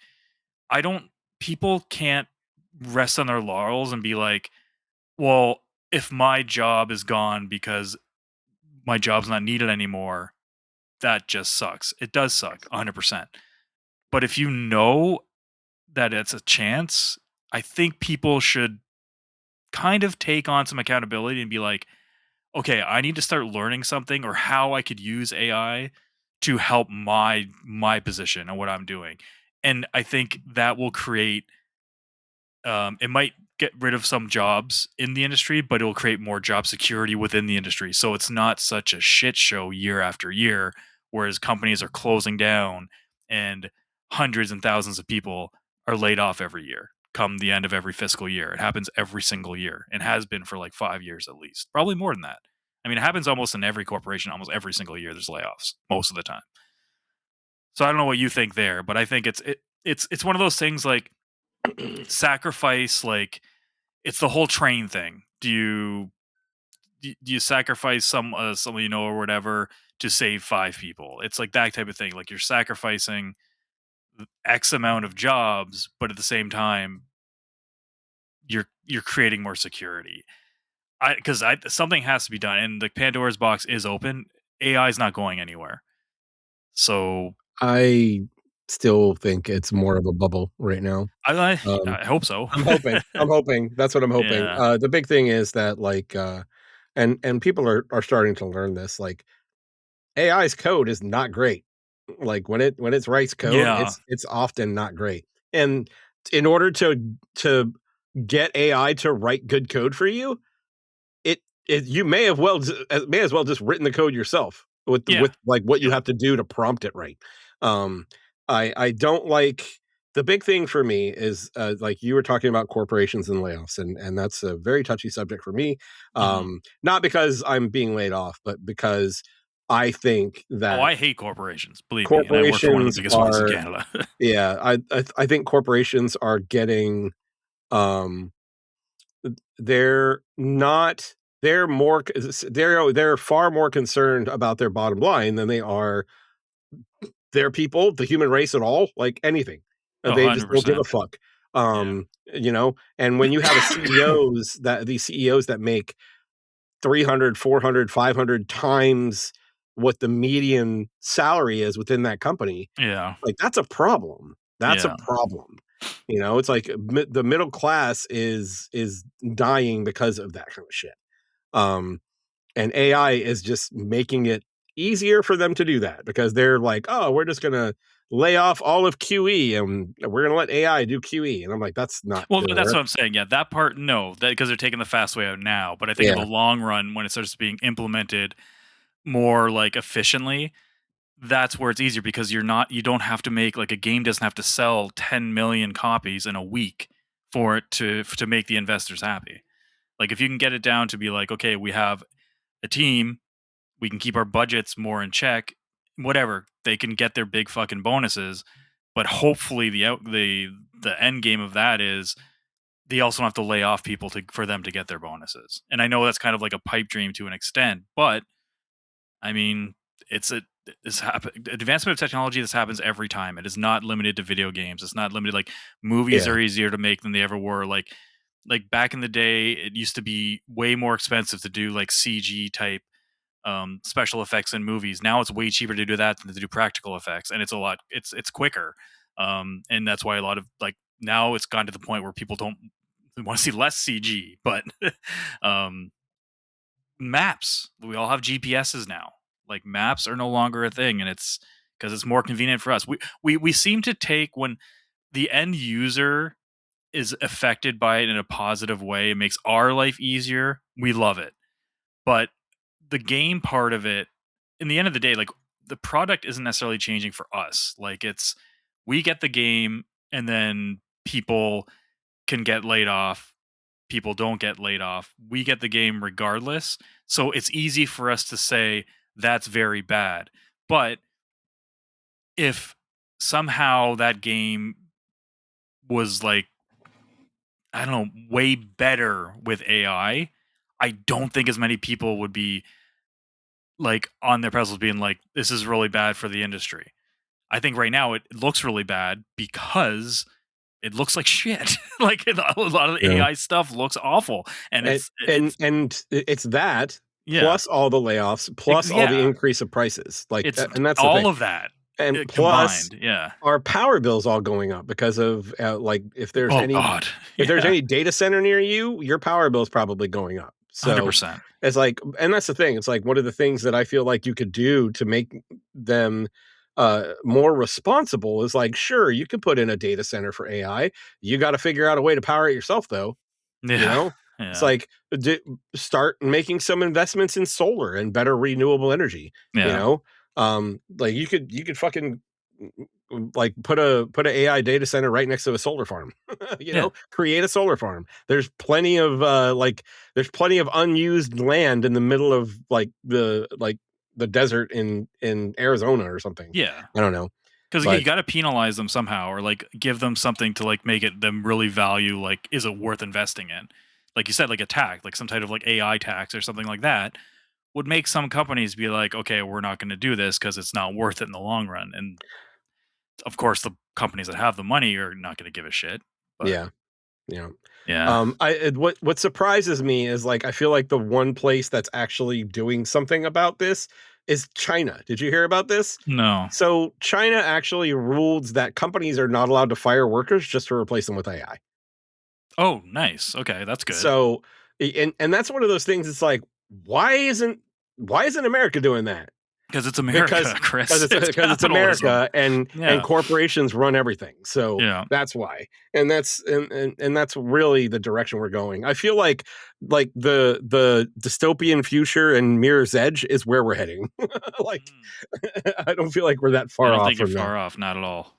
Speaker 2: I don't, people can't rest on their laurels and be like, well, if my job is gone because my job's not needed anymore, that just sucks. It does suck 100%. But if you know that it's a chance, I think people should kind of take on some accountability and be like, okay, I need to start learning something, or how I could use AI to help my position and what I'm doing. And I think that will create, it might get rid of some jobs in the industry, but it will create more job security within the industry. So it's not such a shit show year after year, whereas companies are closing down and hundreds and thousands of people are laid off every year come the end of every fiscal year. It happens every single year and has been for like 5 years at least, probably more than that. I mean, it happens almost in every corporation, almost every single year. There's layoffs most of the time. So I don't know what you think there, but I think it's one of those things like sacrifice. Like, it's the whole train thing. Do you do you sacrifice someone you know or whatever to save 5 people? It's like that type of thing. Like you're sacrificing X amount of jobs, but at the same time, you're creating more security. Because I something has to be done, and the Pandora's box is open. AI is not going anywhere. So
Speaker 1: I still think it's more of a bubble right now.
Speaker 2: I I,
Speaker 1: Um,
Speaker 2: I hope so.
Speaker 1: I'm hoping, that's what I'm hoping.
Speaker 2: Yeah,
Speaker 1: The big thing is that, like, and people are starting to learn this, like, AI's code is not great. Like, when it writes code,
Speaker 2: yeah,
Speaker 1: it's often not great. And in order to get AI to write good code for you, it you may as well just written the code yourself
Speaker 2: yeah,
Speaker 1: like, what you
Speaker 2: yeah.
Speaker 1: have to do to prompt it right. Um, I don't like the big thing for me is, like you were talking about corporations and layoffs, and that's a very touchy subject for me,
Speaker 2: Mhm.
Speaker 1: not because I'm being laid off, but because I think
Speaker 2: Oh,
Speaker 1: that
Speaker 2: I hate corporations, believe me, and I work for one of the
Speaker 1: corporations
Speaker 2: biggest ones in
Speaker 1: are
Speaker 2: Canada.
Speaker 1: yeah, I think corporations are getting, um they're not they're far more concerned about their bottom line than they are their people, the human race at all, like anything.
Speaker 2: Oh,
Speaker 1: They just don't give a
Speaker 2: 100%.
Speaker 1: fuck.
Speaker 2: Yeah.
Speaker 1: And when you have a these CEOs that make 300, 400, 500 times what the median salary is within that company,
Speaker 2: Yeah.
Speaker 1: like, that's a problem. That's a
Speaker 2: Yeah.
Speaker 1: problem. It's like the middle class is dying because of that kind of shit. Um, and AI is just making it easier for them to do that because they're like, "Oh, we're just gonna lay off all of QE and we're gonna let AI do QE." And I'm like, "That's not
Speaker 2: Well,
Speaker 1: gonna
Speaker 2: that's
Speaker 1: work."
Speaker 2: what I'm saying, yeah, that part, no, that because 'cause they're taking the fast way out now, but I think in the
Speaker 1: Yeah,
Speaker 2: long run, when it starts being implemented more, like, efficiently, that's where it's easier because you don't have to make like, a game doesn't have to sell 10,000,000 copies in a week for it to make the investors happy. Like, if you can get it down to be like, "Okay, we have a team, we can keep our budgets more in check," whatever, they can get their big fucking bonuses, but hopefully the end game of that is they also don't have to lay off people to for them to get their bonuses. And I know that's kind of like a pipe dream to an extent, but I mean, it's a this happen advancement of technology. This happens every time. It is not limited to video games. It's not limited. Like movies
Speaker 1: yeah,
Speaker 2: are easier to make than they ever were. Like back in the day, it used to be way more expensive to do like CG type special effects in movies. Now it's way cheaper to do that than to do practical effects, and it's quicker. And that's why a lot of like now it's gone to the point where people don't want to see less CG, but um, maps. We all have GPSs now. Like maps are no longer a thing, and it's because it's more convenient for us. We seem to take when the end user is affected by it in a positive way. It makes our life easier. We love it, but the game part of it, in the end of the day, like the product isn't necessarily changing for us. Like it's we get the game, and then people can get laid off, people don't get laid off. We get the game regardless. So it's easy for us to say that's very bad. But if somehow that game was like, I don't know, way better with I don't think as many people would be like on their pedestals being like, this is really bad for the industry. I think right now it looks really bad because it looks like shit. Like a lot of the
Speaker 1: yeah.
Speaker 2: AI stuff looks awful, and
Speaker 1: It's that
Speaker 2: yeah,
Speaker 1: plus all the layoffs, plus all the
Speaker 2: yeah.
Speaker 1: increase of prices, like,
Speaker 2: It's
Speaker 1: and that's the thing.
Speaker 2: all of that,
Speaker 1: And plus
Speaker 2: combined, yeah.
Speaker 1: our power bill's all going up because of, like,
Speaker 2: Oh god,
Speaker 1: if there's
Speaker 2: yeah,
Speaker 1: any data center near you, your power bill's probably going up. So,
Speaker 2: 100%.
Speaker 1: it's like and that's the thing, it's like one of the things that I feel like you could do to make them, more responsible is like, sure, you can put in a data center for AI. You gotta figure out a way to power it yourself, though. You
Speaker 2: Yeah,
Speaker 1: know? It's
Speaker 2: yeah,
Speaker 1: like, start making some investments in solar and better renewable energy, you
Speaker 2: yeah,
Speaker 1: know? Like, you could fucking, like, put a AI data center right next to a solar farm,
Speaker 2: yeah,
Speaker 1: Create a solar farm. There's plenty of unused land in the middle of, the desert in Arizona or something.
Speaker 2: yeah.
Speaker 1: I don't know,
Speaker 2: Because
Speaker 1: but
Speaker 2: you gotta penalize them somehow or, like, give them something to, like, make it them really value, like, is it worth investing in? like you said, like a tax, like some type of like AI tax or something like that, would make some companies be like, okay, we're not going to do this because it's not worth it in the long run. And of course, the companies that have the money are not going to give a shit. But
Speaker 1: Yeah. Yeah.
Speaker 2: yeah,
Speaker 1: What surprises me is like I feel like the one place that's actually doing something about this is China. Did you hear about this?
Speaker 2: no.
Speaker 1: So China actually ruled that companies are not allowed to fire workers just to replace them with AI.
Speaker 2: Oh, nice. Okay, that's good
Speaker 1: So and that's one of those things. It's like why isn't America doing that?
Speaker 2: because it's America,
Speaker 1: Because
Speaker 2: Chris. It's
Speaker 1: it's
Speaker 2: capitalism.
Speaker 1: America and
Speaker 2: Yeah,
Speaker 1: corporations run everything. So
Speaker 2: yeah.
Speaker 1: that's why. And that's really the direction we're going. I feel like the dystopian future and Mirror's Edge is where we're heading. Like
Speaker 2: Mm.
Speaker 1: I don't feel like we're that
Speaker 2: I
Speaker 1: far
Speaker 2: don't
Speaker 1: off
Speaker 2: think you're
Speaker 1: from that.
Speaker 2: far off. Not at all.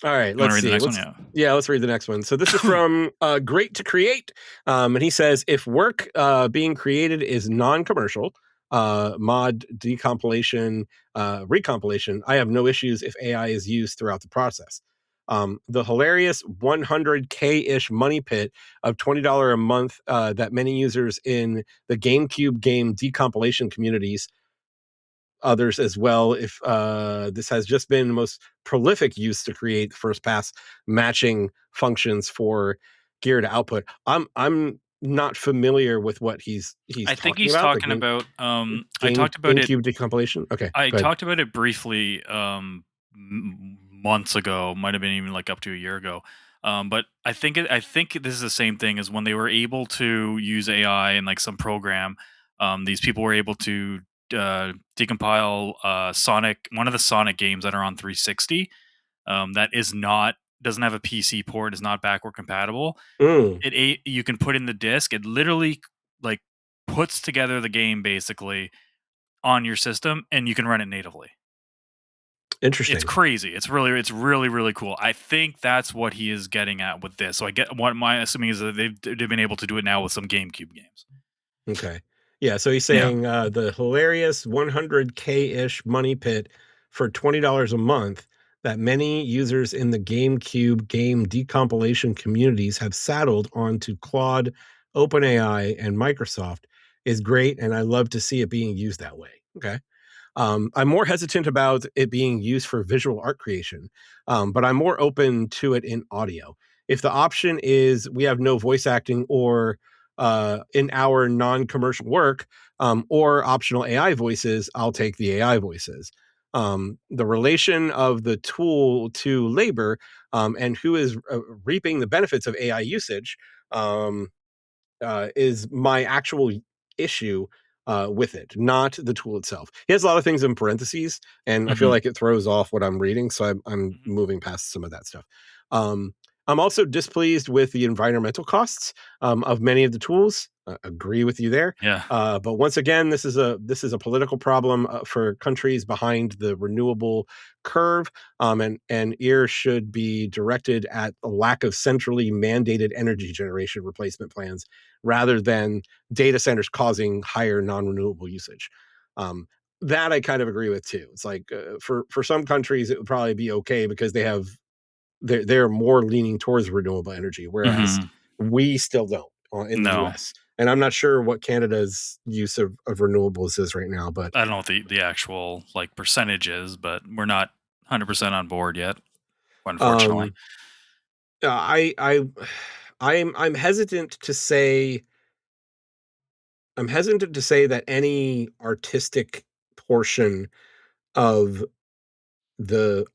Speaker 1: All right,
Speaker 2: You want to
Speaker 1: let's
Speaker 2: read the
Speaker 1: see.
Speaker 2: next one? Yeah.
Speaker 1: Let's read the next one. So this is from Great to Create. And he says if work being created is non-commercial, mod decompilation, recompilation, I have no issues if AI is used throughout the process. The hilarious 100K-ish money pit of $20 a month that many users in the GameCube game decompilation communities, others as well, if this has just been the most prolific use to create first pass matching functions for gear to output. I'm not familiar with what he's
Speaker 2: I think
Speaker 1: talking
Speaker 2: he's
Speaker 1: about. The
Speaker 2: talking about. I
Speaker 1: game
Speaker 2: talked about it.
Speaker 1: GameCube decompilation. Okay,
Speaker 2: I
Speaker 1: good.
Speaker 2: talked about it briefly months ago. Might have been even like up to a year ago. But I think this is the same thing as when they were able to use AI in like some program. These people were able to decompile Sonic, one of the Sonic games that are on 360. That is not doesn't have a PC port, is not backward compatible.
Speaker 1: Mm,
Speaker 2: You can put in the disc. It literally like puts together the game basically on your system, and you can run it natively. It's
Speaker 1: interesting.
Speaker 2: crazy. It's really really cool. I think that's what he is getting at with this. So I get what my assuming is that they've been able to do it now with some GameCube games.
Speaker 1: Okay. Yeah, so he's
Speaker 2: Yeah.
Speaker 1: saying the hilarious 100K-ish money pit for $20 a month that many users in the GameCube game decompilation communities have saddled onto Claude, OpenAI, and Microsoft is great, and I love to see it being used that way. Okay. I'm more hesitant about it being used for visual art creation, but I'm more open to it in audio. If the option is we have no voice acting or in our non-commercial work or optional AI voices, I'll take the AI voices. The relation of the tool to labor and who is reaping the benefits of AI usage um, is my actual issue with it, not the tool itself. He has a lot of things in parentheses, and I feel
Speaker 2: Hmm.
Speaker 1: like it throws off what I'm reading, so I'm
Speaker 2: Hmm.
Speaker 1: moving past some of that stuff. Um, I'm also displeased with the environmental costs of many of the tools. Agree with you there.
Speaker 2: Yeah.
Speaker 1: But once again, this is a political problem for countries behind the renewable curve, and ear should be directed at a lack of centrally mandated energy generation replacement plans rather than data centers causing higher non-renewable usage. Um, that I kind of agree with too. It's like for some countries it would probably be okay because they're more leaning towards renewable energy, whereas
Speaker 2: Hmm.
Speaker 1: we still don't in the
Speaker 2: No,
Speaker 1: U.S. And I'm not sure what Canada's use of renewables is right now, but
Speaker 2: I don't know what the actual like percentage is, but we're not 100% on board yet, unfortunately.
Speaker 1: um, I I'm hesitant to say that any artistic portion of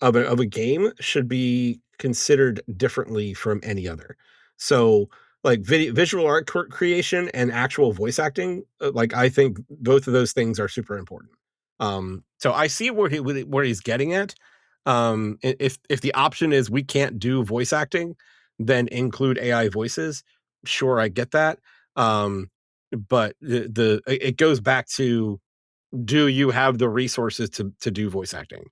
Speaker 1: of a game should be considered differently from any other. So, like visual art creation and actual voice acting, like I think both of those things are super important. So I see where he's getting at. If the option is we can't do voice acting, then include AI voices. Sure, I get that. But it goes back to do you have the resources to do voice acting?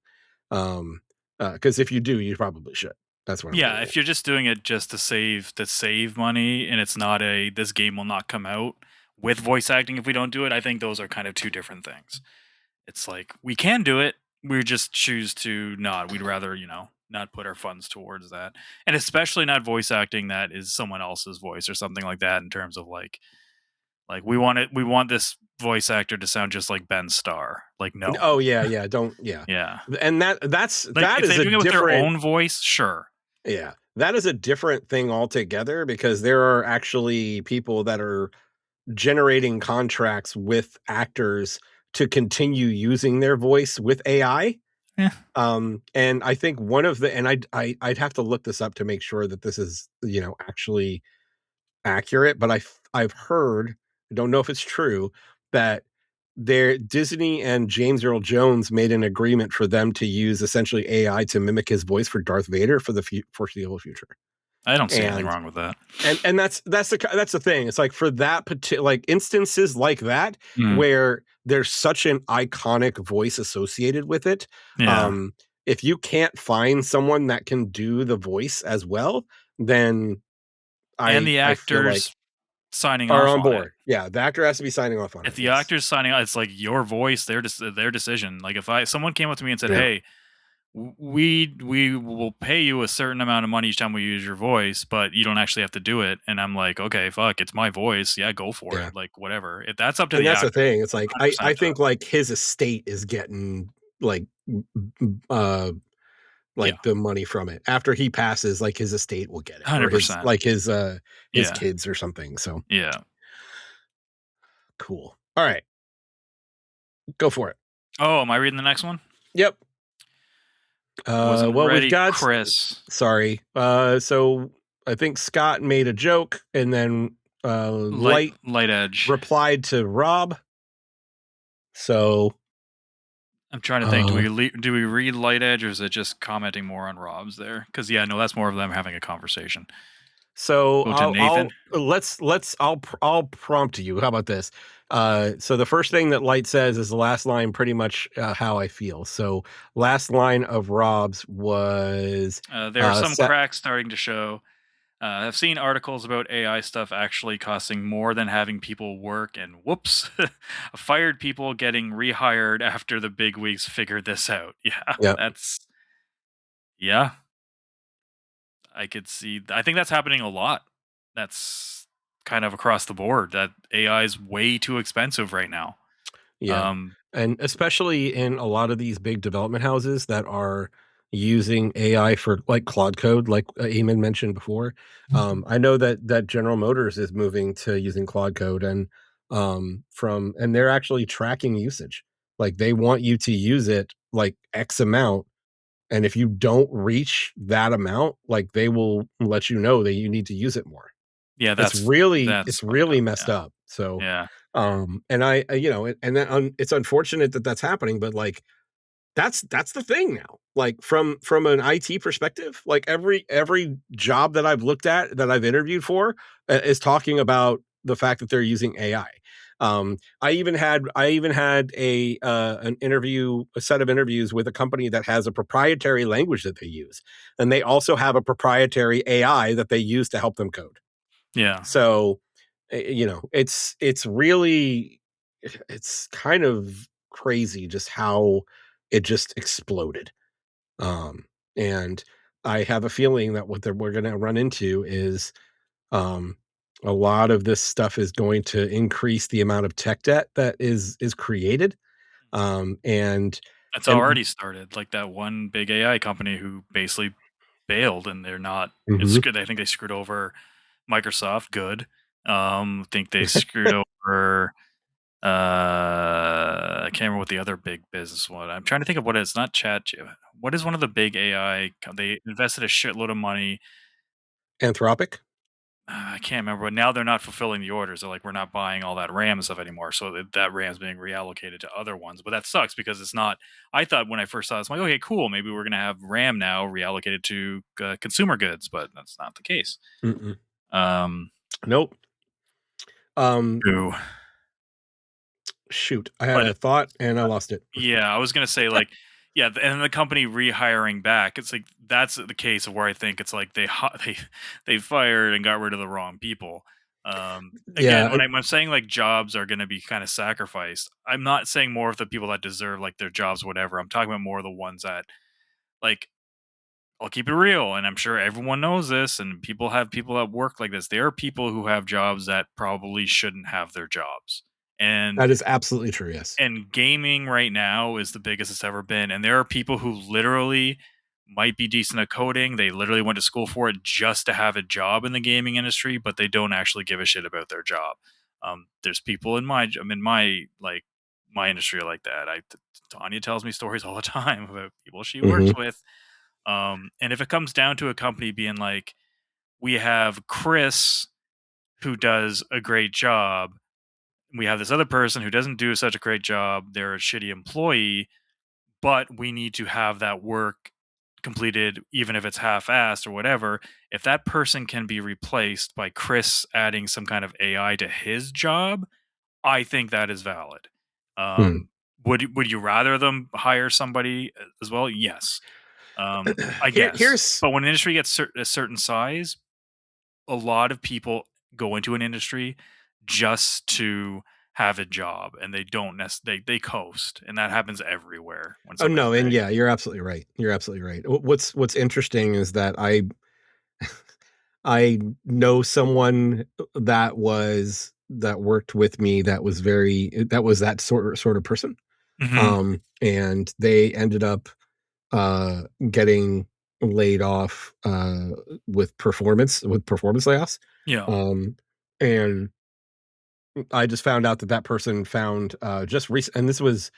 Speaker 1: Um, because if you do, you probably should. That's what I'm
Speaker 2: Yeah,
Speaker 1: getting at.
Speaker 2: if you're just doing it just to save money, and it's not a this game will not come out with voice acting if we don't do it, I think those are kind of two different things. It's like we can do it, we just choose to not. We'd rather, not put our funds towards that, and especially not voice acting that is someone else's voice or something like that. In terms of like we want this voice actor to sound just like Ben Starr. Like no,
Speaker 1: Oh yeah, yeah. Don't yeah.
Speaker 2: yeah.
Speaker 1: And that's
Speaker 2: Like
Speaker 1: that
Speaker 2: if
Speaker 1: is
Speaker 2: they're
Speaker 1: a
Speaker 2: doing it with their
Speaker 1: different
Speaker 2: own voice, sure.
Speaker 1: yeah. That is a different thing altogether because there are actually people that are generating contracts with actors to continue using their voice with AI.
Speaker 2: Yeah,
Speaker 1: And I think one of the and I'd have to look this up to make sure that this is, actually accurate, but I've heard, I don't know if it's true, that Disney and James Earl Jones made an agreement for them to use essentially AI to mimic his voice for Darth Vader for the foreseeable future.
Speaker 2: I don't see anything
Speaker 1: And
Speaker 2: wrong with that.
Speaker 1: that's the thing. It's like for that particular like instances like that
Speaker 2: Mm,
Speaker 1: where there's such an iconic voice associated with it.
Speaker 2: yeah,
Speaker 1: Um, if you can't find someone that can do the voice as well, then
Speaker 2: and
Speaker 1: I
Speaker 2: the
Speaker 1: I feel like
Speaker 2: actors signing
Speaker 1: are
Speaker 2: off
Speaker 1: on
Speaker 2: on it.
Speaker 1: board. Yeah, the actor has to be signing off on
Speaker 2: If
Speaker 1: it.
Speaker 2: the
Speaker 1: Yes.
Speaker 2: actor's signing off, it's like your voice, their decision. Like if I someone came up to me and said,
Speaker 1: Yeah.
Speaker 2: "Hey, we will pay you a certain amount of money each time we use your voice, but you don't actually have to do it." And I'm like, "Okay, fuck, it's my voice. Yeah, go for
Speaker 1: Yeah.
Speaker 2: it. Like whatever. If that's up to
Speaker 1: And
Speaker 2: the
Speaker 1: that's the
Speaker 2: actor,
Speaker 1: thing. It's like I
Speaker 2: 100% to
Speaker 1: think like his estate is getting like uh
Speaker 2: yeah,
Speaker 1: like the money from it. After he passes, like his estate will get it or his
Speaker 2: 100%.
Speaker 1: like his
Speaker 2: Yeah,
Speaker 1: kids or something. So
Speaker 2: yeah.
Speaker 1: cool. All right, go for it.
Speaker 2: Oh, am I reading the next one?
Speaker 1: Yep.
Speaker 2: Wasn't
Speaker 1: Well, we've
Speaker 2: ready,
Speaker 1: got
Speaker 2: Chris.
Speaker 1: sorry. So I think Scott made a joke and then Light
Speaker 2: Light edge.
Speaker 1: replied to Rob. So
Speaker 2: I'm trying to think.
Speaker 1: uh
Speaker 2: Do we read light edge or is it just commenting more on Rob's there? Because yeah, no, that's more of them having a conversation.
Speaker 1: So
Speaker 2: Go to Nathan.
Speaker 1: I'll prompt you. How about this? So the first thing that Light says is the last line, pretty much how I feel. So last line of Rob's was
Speaker 2: There are some
Speaker 1: set,
Speaker 2: cracks starting to show. I've seen articles about AI stuff actually costing more than having people work, and whoops, fired people getting rehired after the big wigs figured this out. Yeah,
Speaker 1: yeah,
Speaker 2: yeah. I could see. I think that's happening a lot. That's kind of across the board. That AI is way too expensive right now.
Speaker 1: yeah,
Speaker 2: Um,
Speaker 1: and especially in a lot of these big development houses that are using AI for like Claude Code, like Eamon mentioned before. I know that General Motors is moving to using Claude Code, and and they're actually tracking usage. Like they want you to use it like X amount, and if you don't reach that amount, like they will let you know that you need to use it more.
Speaker 2: yeah,
Speaker 1: It's
Speaker 2: that's
Speaker 1: it's
Speaker 2: fucked
Speaker 1: really
Speaker 2: up.
Speaker 1: messed
Speaker 2: Yeah,
Speaker 1: up. So,
Speaker 2: yeah.
Speaker 1: and and then it's unfortunate that that's happening, but like that's the thing now. Like from an IT perspective, like every job that I've looked at that I've interviewed for is talking about the fact that they're using AI. I even had a set of interviews with a company that has a proprietary language that they use, and they also have a proprietary AI that they use to help them code.
Speaker 2: Yeah.
Speaker 1: So, it's really it's kind of crazy just how it just exploded. Um, and I have a feeling that we're going to run into is um, a lot of this stuff is going to increase the amount of tech debt that is created. Um, and
Speaker 2: It's
Speaker 1: and
Speaker 2: already started. Like that one big AI company who basically bailed, and they're not. It's
Speaker 1: Mhm.
Speaker 2: good. I think they screwed over Microsoft. Good. I think they screwed over. I can't remember what the other big business was. I'm trying to think of what it's not Chat. What is one of the big AI? They invested a shitload of money.
Speaker 1: Anthropic.
Speaker 2: I can't remember, but now they're not fulfilling the orders. They're like, we're not buying all that RAM and stuff anymore. So that RAM's being reallocated to other ones. But that sucks because it's not. I thought when I first saw this, I'm like, okay, cool. Maybe we're gonna have RAM now reallocated to consumer goods, but that's not the case.
Speaker 1: Mm-mm.
Speaker 2: Um,
Speaker 1: Nope. Um,
Speaker 2: Ooh.
Speaker 1: shoot, I had
Speaker 2: But
Speaker 1: a thought and I lost it.
Speaker 2: yeah, I was gonna say like, yeah, and the company rehiring back. It's like that's the case of where I think it's like they fired and got rid of the wrong people. Again,
Speaker 1: Yeah,
Speaker 2: when I'm saying like jobs are gonna be kind of sacrificed, I'm not saying more of the people that deserve like their jobs, whatever. I'm talking about more of the ones that like I'll keep it real, and I'm sure everyone knows this, and people have people that work like this. There are people who have jobs that probably shouldn't have their jobs. And
Speaker 1: That is absolutely true. Yes.
Speaker 2: gaming right now is the biggest it's ever been. And there are people who literally might be decent at coding. They literally went to school for it just to have a job in the gaming industry, but they don't actually give a shit about their job. There's people in my industry like that. Tanya tells me stories all the time about people she works
Speaker 1: Hmm.
Speaker 2: with. And if it comes down to a company being like, we have Chris who does a great job, we have this other person who doesn't do such a great job, they're a shitty employee, but we need to have that work completed, even if it's half-assed or whatever. If that person can be replaced by Chris adding some kind of AI to his job, I think that is valid.
Speaker 1: Hmm.
Speaker 2: Would you rather them hire somebody as well? Yes, I guess.
Speaker 1: Here's
Speaker 2: But when an industry gets a certain size, a lot of people go into an industry just to have a job, and they don't they coast, and that happens everywhere when
Speaker 1: oh
Speaker 2: somebody's
Speaker 1: no, and
Speaker 2: big.
Speaker 1: yeah, you're absolutely right. You're absolutely right. What's interesting is that I know someone that worked with me that was that sort of person.
Speaker 2: Hmm.
Speaker 1: And they ended up getting laid off with performance layoffs.
Speaker 2: Yeah.
Speaker 1: Um, and I just found out that that person found just recent, and this was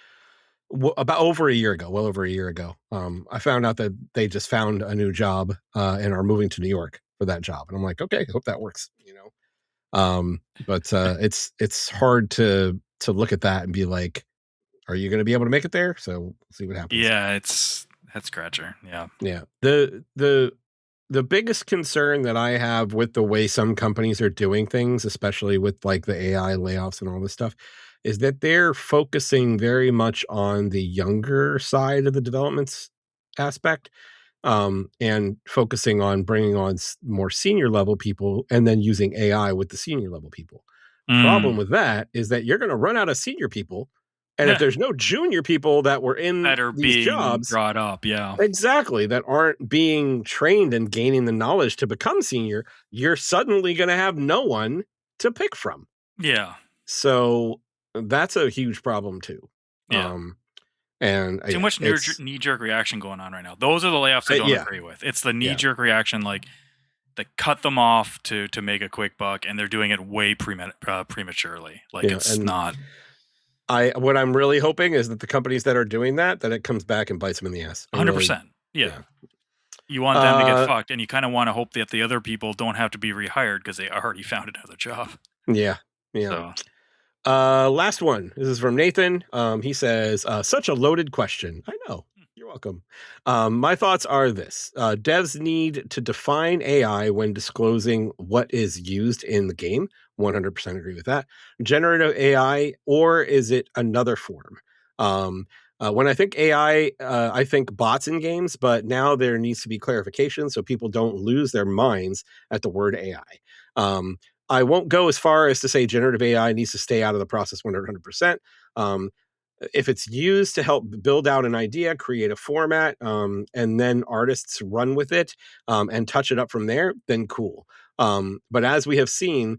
Speaker 1: about over a year ago, well over a year ago. I found out that they just found a new job and are moving to New York for that job, and I'm like, okay, hope that works, you know. But it's hard to look at that and be like, are you going to be able to make it there? So we'll see what happens.
Speaker 2: Yeah, it's head scratcher. Yeah.
Speaker 1: Yeah. The biggest concern that I have with the way some companies are doing things, especially with like the AI layoffs and all this stuff, is that they're focusing very much on the younger side of the developments aspect, and focusing on bringing on more senior level people and then using AI with the senior level people. Problem
Speaker 2: Mm.
Speaker 1: with that is that you're going to run out of senior people. And if
Speaker 2: Yeah,
Speaker 1: there's no junior people that were in
Speaker 2: that are
Speaker 1: these
Speaker 2: being
Speaker 1: jobs,
Speaker 2: brought up. Yeah.
Speaker 1: exactly, that aren't being trained and gaining the knowledge to become senior, you're suddenly going to have no one to pick from.
Speaker 2: Yeah.
Speaker 1: So that's a huge problem too.
Speaker 2: Yeah.
Speaker 1: Um, and
Speaker 2: Too
Speaker 1: yeah,
Speaker 2: much knee jerk reaction going on right now. Those are the layoffs I don't
Speaker 1: yeah,
Speaker 2: agree with. It's the knee
Speaker 1: yeah.
Speaker 2: jerk reaction, like they cut them off to make a quick buck, and they're doing it way prematurely. Like
Speaker 1: Yeah,
Speaker 2: it's
Speaker 1: and
Speaker 2: not.
Speaker 1: what I'm really hoping is that the companies that are doing that, that it comes back and bites them in the ass. I really,
Speaker 2: 100%. Yeah.
Speaker 1: yeah.
Speaker 2: You want them to get
Speaker 1: Uh,
Speaker 2: fucked, and you kind of want to hope that the other people don't have to be rehired because they already found another job.
Speaker 1: yeah, yeah.
Speaker 2: So,
Speaker 1: Last one. This is from Nathan. He says, such a loaded question. I know. You're welcome. My thoughts are this. Devs need to define AI when disclosing what is used in the game. 100% agree with that. Generative AI, or is it another form? When I think AI, I think bots in games, but now there needs to be clarification so people don't lose their minds at the word AI. I won't go as far as to say generative AI needs to stay out of the process 100%. Um, if it's used to help build out an idea, create a format, and then artists run with it and touch it up from there, then cool. But as we have seen,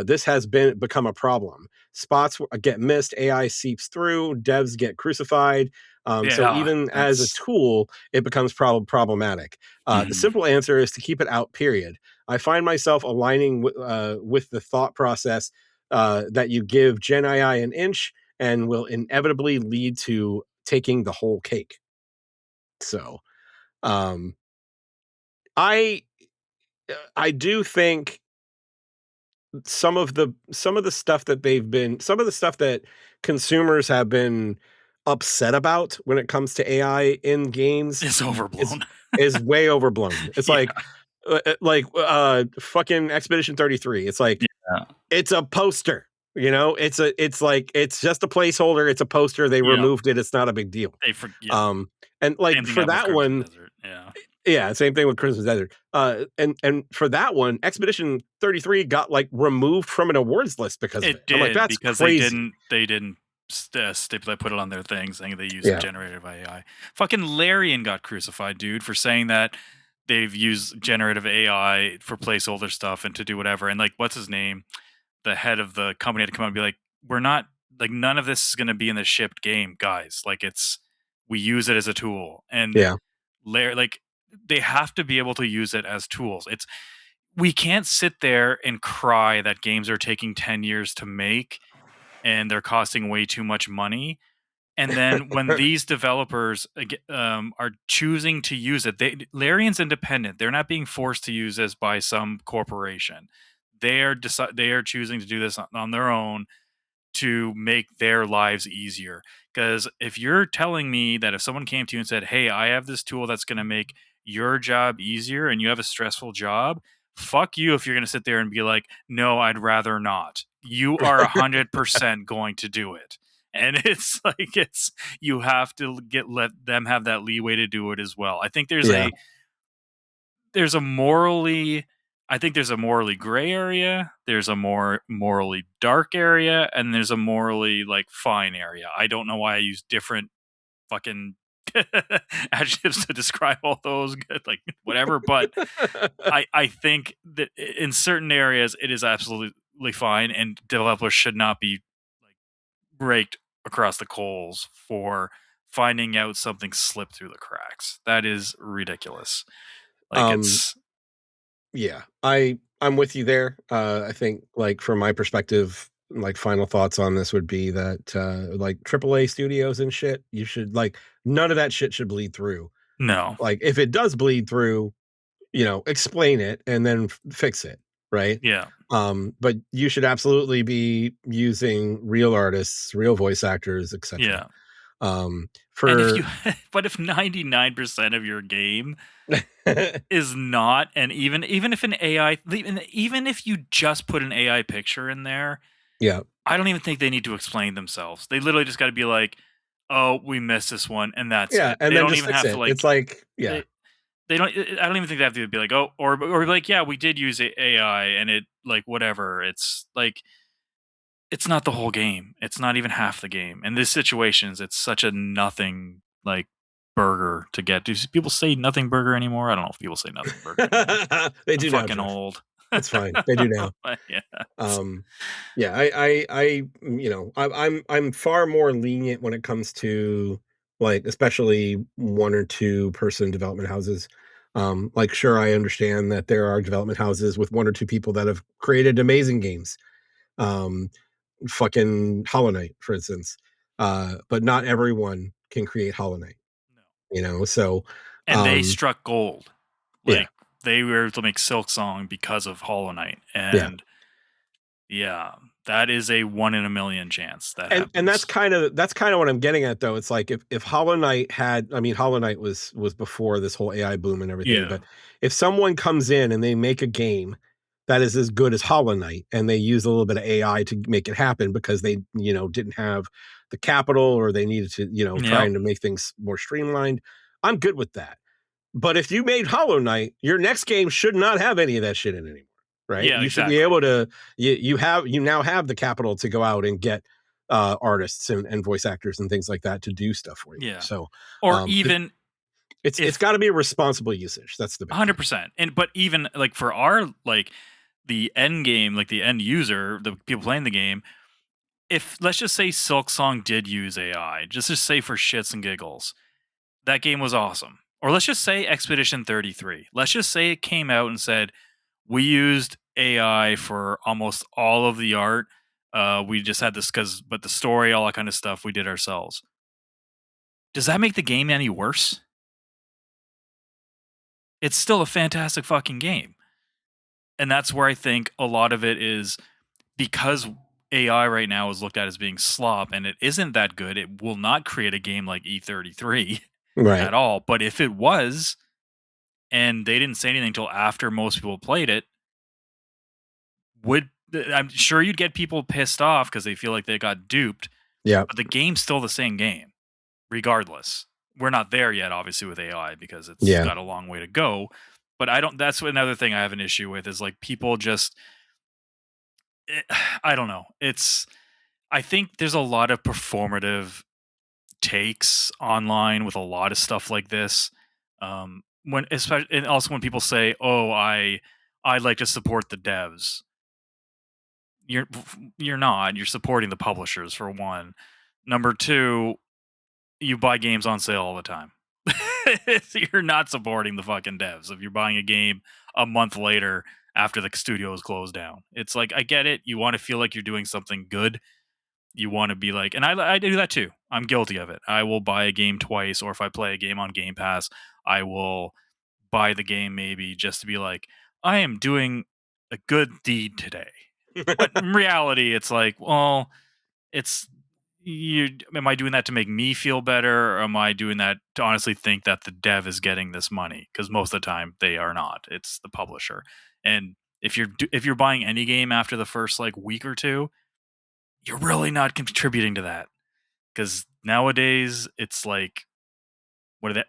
Speaker 1: this has become a problem. Spots get missed, AI seeps through, devs get crucified. So
Speaker 2: yeah,
Speaker 1: even as a
Speaker 2: that's.
Speaker 1: tool, it becomes problematic. The
Speaker 2: Mhm.
Speaker 1: simple answer is to keep it out. Period. I find myself aligning with the thought process that you give Gen AI an inch and will inevitably lead to taking the whole cake. So, um, I I do think some of the stuff that consumers have been upset about when it comes to AI in games
Speaker 2: It's
Speaker 1: is
Speaker 2: overblown.
Speaker 1: is way overblown. It's
Speaker 2: Yeah.
Speaker 1: fucking Expedition 33. It's like
Speaker 2: Yeah.
Speaker 1: it's a poster, you know? It's like it's just a placeholder, it's a poster, they
Speaker 2: Yeah.
Speaker 1: removed it, it's not a big deal.
Speaker 2: Yeah.
Speaker 1: Um, and, like,
Speaker 2: Same thing
Speaker 1: for
Speaker 2: happened with
Speaker 1: that
Speaker 2: Crimson
Speaker 1: one,
Speaker 2: Desert. Yeah.
Speaker 1: yeah, same thing with Christmas Desert. And for that one, Expedition 33 got, like, removed from an awards list because of it.
Speaker 2: It
Speaker 1: I'm like,
Speaker 2: did
Speaker 1: "That's
Speaker 2: because
Speaker 1: crazy."
Speaker 2: they didn't stipulate put it on their thing saying they used
Speaker 1: Yeah.
Speaker 2: generative AI. Fucking Larian got crucified, dude, for saying that they've used generative AI for placeholder stuff and to do whatever. And like, what's his name? The head of the company had to come out and be like, we're not like none of this is going to be in the shipped game, guys. Like we use it as a tool, and
Speaker 1: Yeah.
Speaker 2: like they have to be able to use it as tools. We can't sit there and cry that games are taking 10 years to make and they're costing way too much money. And then when these developers are choosing to use it, Larian's independent. They're not being forced to use this by some corporation. They are choosing to do this on their own to make their lives easier. Because if you're telling me that if someone came to you and said, "Hey, I have this tool that's going to make your job easier and you have a stressful job," fuck you if you're going to sit there and be like, "No, I'd rather not." You are 100% going to do it. And it's like you have to let them have that leeway to do it as well. I think
Speaker 1: Yeah.
Speaker 2: there's a morally I think there's a morally gray area, there's a more morally dark area, and there's a morally like fine area. I don't know why I use different fucking adjectives to describe all those, like whatever, but I think that in certain areas it is absolutely fine, and developers should not be like raked across the coals for finding out something slipped through the cracks. That is ridiculous. Like
Speaker 1: um
Speaker 2: it's
Speaker 1: Yeah, I'm with you there. I think, like, from my perspective, like, final thoughts on this would be that, like, AAA studios and shit, you should like, none of that shit should bleed through.
Speaker 2: no.
Speaker 1: Like, if it does bleed through, explain it and then fix it, right?
Speaker 2: Yeah.
Speaker 1: But you should absolutely be using real artists, real voice actors, etc.
Speaker 2: Yeah. And if
Speaker 1: For
Speaker 2: you but if 99% of your game is not, and even if an AI, even if you just put an AI picture in there,
Speaker 1: yeah,
Speaker 2: I don't even think they need to explain themselves. They literally just got to be like, "Oh, we missed this one," and that's
Speaker 1: yeah,
Speaker 2: it.
Speaker 1: and
Speaker 2: They
Speaker 1: then
Speaker 2: don't
Speaker 1: just
Speaker 2: even
Speaker 1: fix
Speaker 2: have to
Speaker 1: it. It's
Speaker 2: like
Speaker 1: like, yeah.
Speaker 2: they they don't. I don't even think they have to be like, "Oh," or be like, "Yeah, we did use AI and it like whatever." It's like it's not the whole game. It's not even half the game. In these situations, it's such a nothing like burger to get. Do people say nothing burger anymore? I don't know if people say nothing burger anymore.
Speaker 1: They
Speaker 2: I'm
Speaker 1: do now,
Speaker 2: fucking
Speaker 1: Jeff.
Speaker 2: old.
Speaker 1: It's fine. They do now.
Speaker 2: But yeah.
Speaker 1: Um, yeah, I'm far more lenient when it comes to, like, especially 1 or 2 person development houses. Like, sure, I understand that there are development houses with 1 or 2 people that have created amazing games. Um, fucking Hollow Knight, for instance. But not everyone can create Hollow Knight,
Speaker 2: No.
Speaker 1: so,
Speaker 2: And they
Speaker 1: um,
Speaker 2: struck gold.
Speaker 1: yeah,
Speaker 2: Like they were able to make Silk Song because of Hollow Knight.
Speaker 1: yeah.
Speaker 2: And yeah, that is a 1 in a million chance that
Speaker 1: And
Speaker 2: happens.
Speaker 1: that's kinda what I'm getting at, though. It's like, if Hollow Knight had, I mean, Hollow Knight was before this whole AI boom and everything,
Speaker 2: Yeah.
Speaker 1: but if someone comes in and they make a game that is as good as Hollow Knight, and they use a little bit of AI to make it happen because they, didn't have the capital, or they needed to,
Speaker 2: Yep.
Speaker 1: trying to make things more streamlined, I'm good with that. But if you made Hollow Knight, your next game should not have any of that shit in anymore, right?
Speaker 2: Yeah,
Speaker 1: You should be
Speaker 2: exactly.
Speaker 1: able to, you now have the capital to go out and get artists and voice actors and things like that to do stuff for you.
Speaker 2: Yeah.
Speaker 1: So
Speaker 2: Or
Speaker 1: um, it,
Speaker 2: even
Speaker 1: it's
Speaker 2: if
Speaker 1: got to be a responsible usage. That's the big thing.
Speaker 2: 100%. And but even like for our like the end game, like the end user, the people playing the game, if let's just say Silk Song did use AI, just say for shits and giggles, that game was awesome. Or let's just say Expedition 33. Let's just say it came out and said, we used AI for almost all of the art. We just had this but the story, all that kind of stuff, we did ourselves. Does that make the game any worse? It's still a fantastic fucking game. And that's where I think a lot of it is because AI right now is looked at as being slop and it isn't that good. It will not create a game like E33
Speaker 1: Right.
Speaker 2: at all. But if it was, and they didn't say anything until after most people played it, I'm sure you'd get people pissed off because they feel like they got duped.
Speaker 1: Yeah.
Speaker 2: But the game's still the same game, regardless. We're not there yet, obviously, with AI because it's
Speaker 1: Yeah.
Speaker 2: got a long way to go. But I don't. That's another thing I have an issue with is like people just. I don't know. I think there's a lot of performative takes online with a lot of stuff like this. when especially, and also when people say, "Oh, I like to support the devs." You're not. You're supporting the publishers for one. Number two, you buy games on sale all the time. You're not supporting the fucking devs if you're buying a game a month later after the studio is closed down. It's like, I get it. You want to feel like you're doing something good. You want to be like, and I do that too. I'm guilty of it. I will buy a game twice, or if I play a game on Game Pass, I will buy the game maybe just to be like, I am doing a good deed today. But in reality, it's like, well, it's you. Am I doing that to make me feel better, or am I doing that to honestly think that the dev is getting this money? Because most of the time they are not. It's the publisher. And if you're buying any game after the first like week or two, you're really not contributing to that. Because nowadays it's like, what do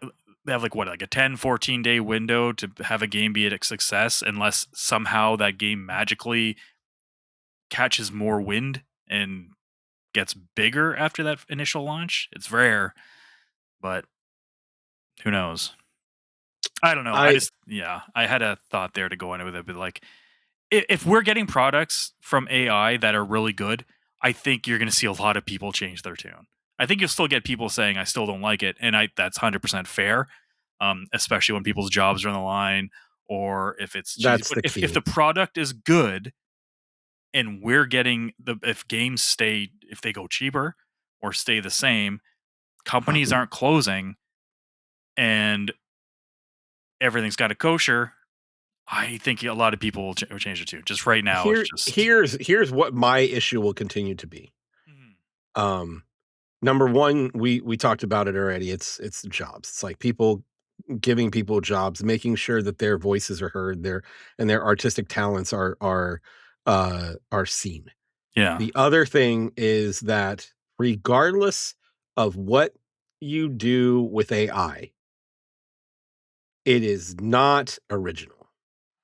Speaker 2: they have, like, what, like a 10-14 day window to have a game be a success, unless somehow that game magically catches more wind and gets bigger after that initial launch. It's rare, but who knows? I don't know. I
Speaker 1: I
Speaker 2: just, yeah, I had a thought there to go into with it, but like, if we're getting products from AI that are really good, I think you're going to see a lot of people change their tune. I think you'll still get people saying I still don't like it, and that's 100% fair, especially when people's jobs are on the line or if it's cheesy.
Speaker 1: That's
Speaker 2: But
Speaker 1: the
Speaker 2: if
Speaker 1: key.
Speaker 2: the product is good and we're getting if games stay, if they go cheaper or stay the same, companies aren't closing and everything's got a kosher, I think a lot of people will change it too. Just right now, it's just
Speaker 1: Here's what my issue will continue to be.
Speaker 2: Mhm.
Speaker 1: Um, Number one, we talked about it already. It's jobs. It's like people giving people jobs, making sure that their voices are heard, their artistic talents are seen.
Speaker 2: Yeah.
Speaker 1: The other thing is that regardless of what you do with AI, it is not original.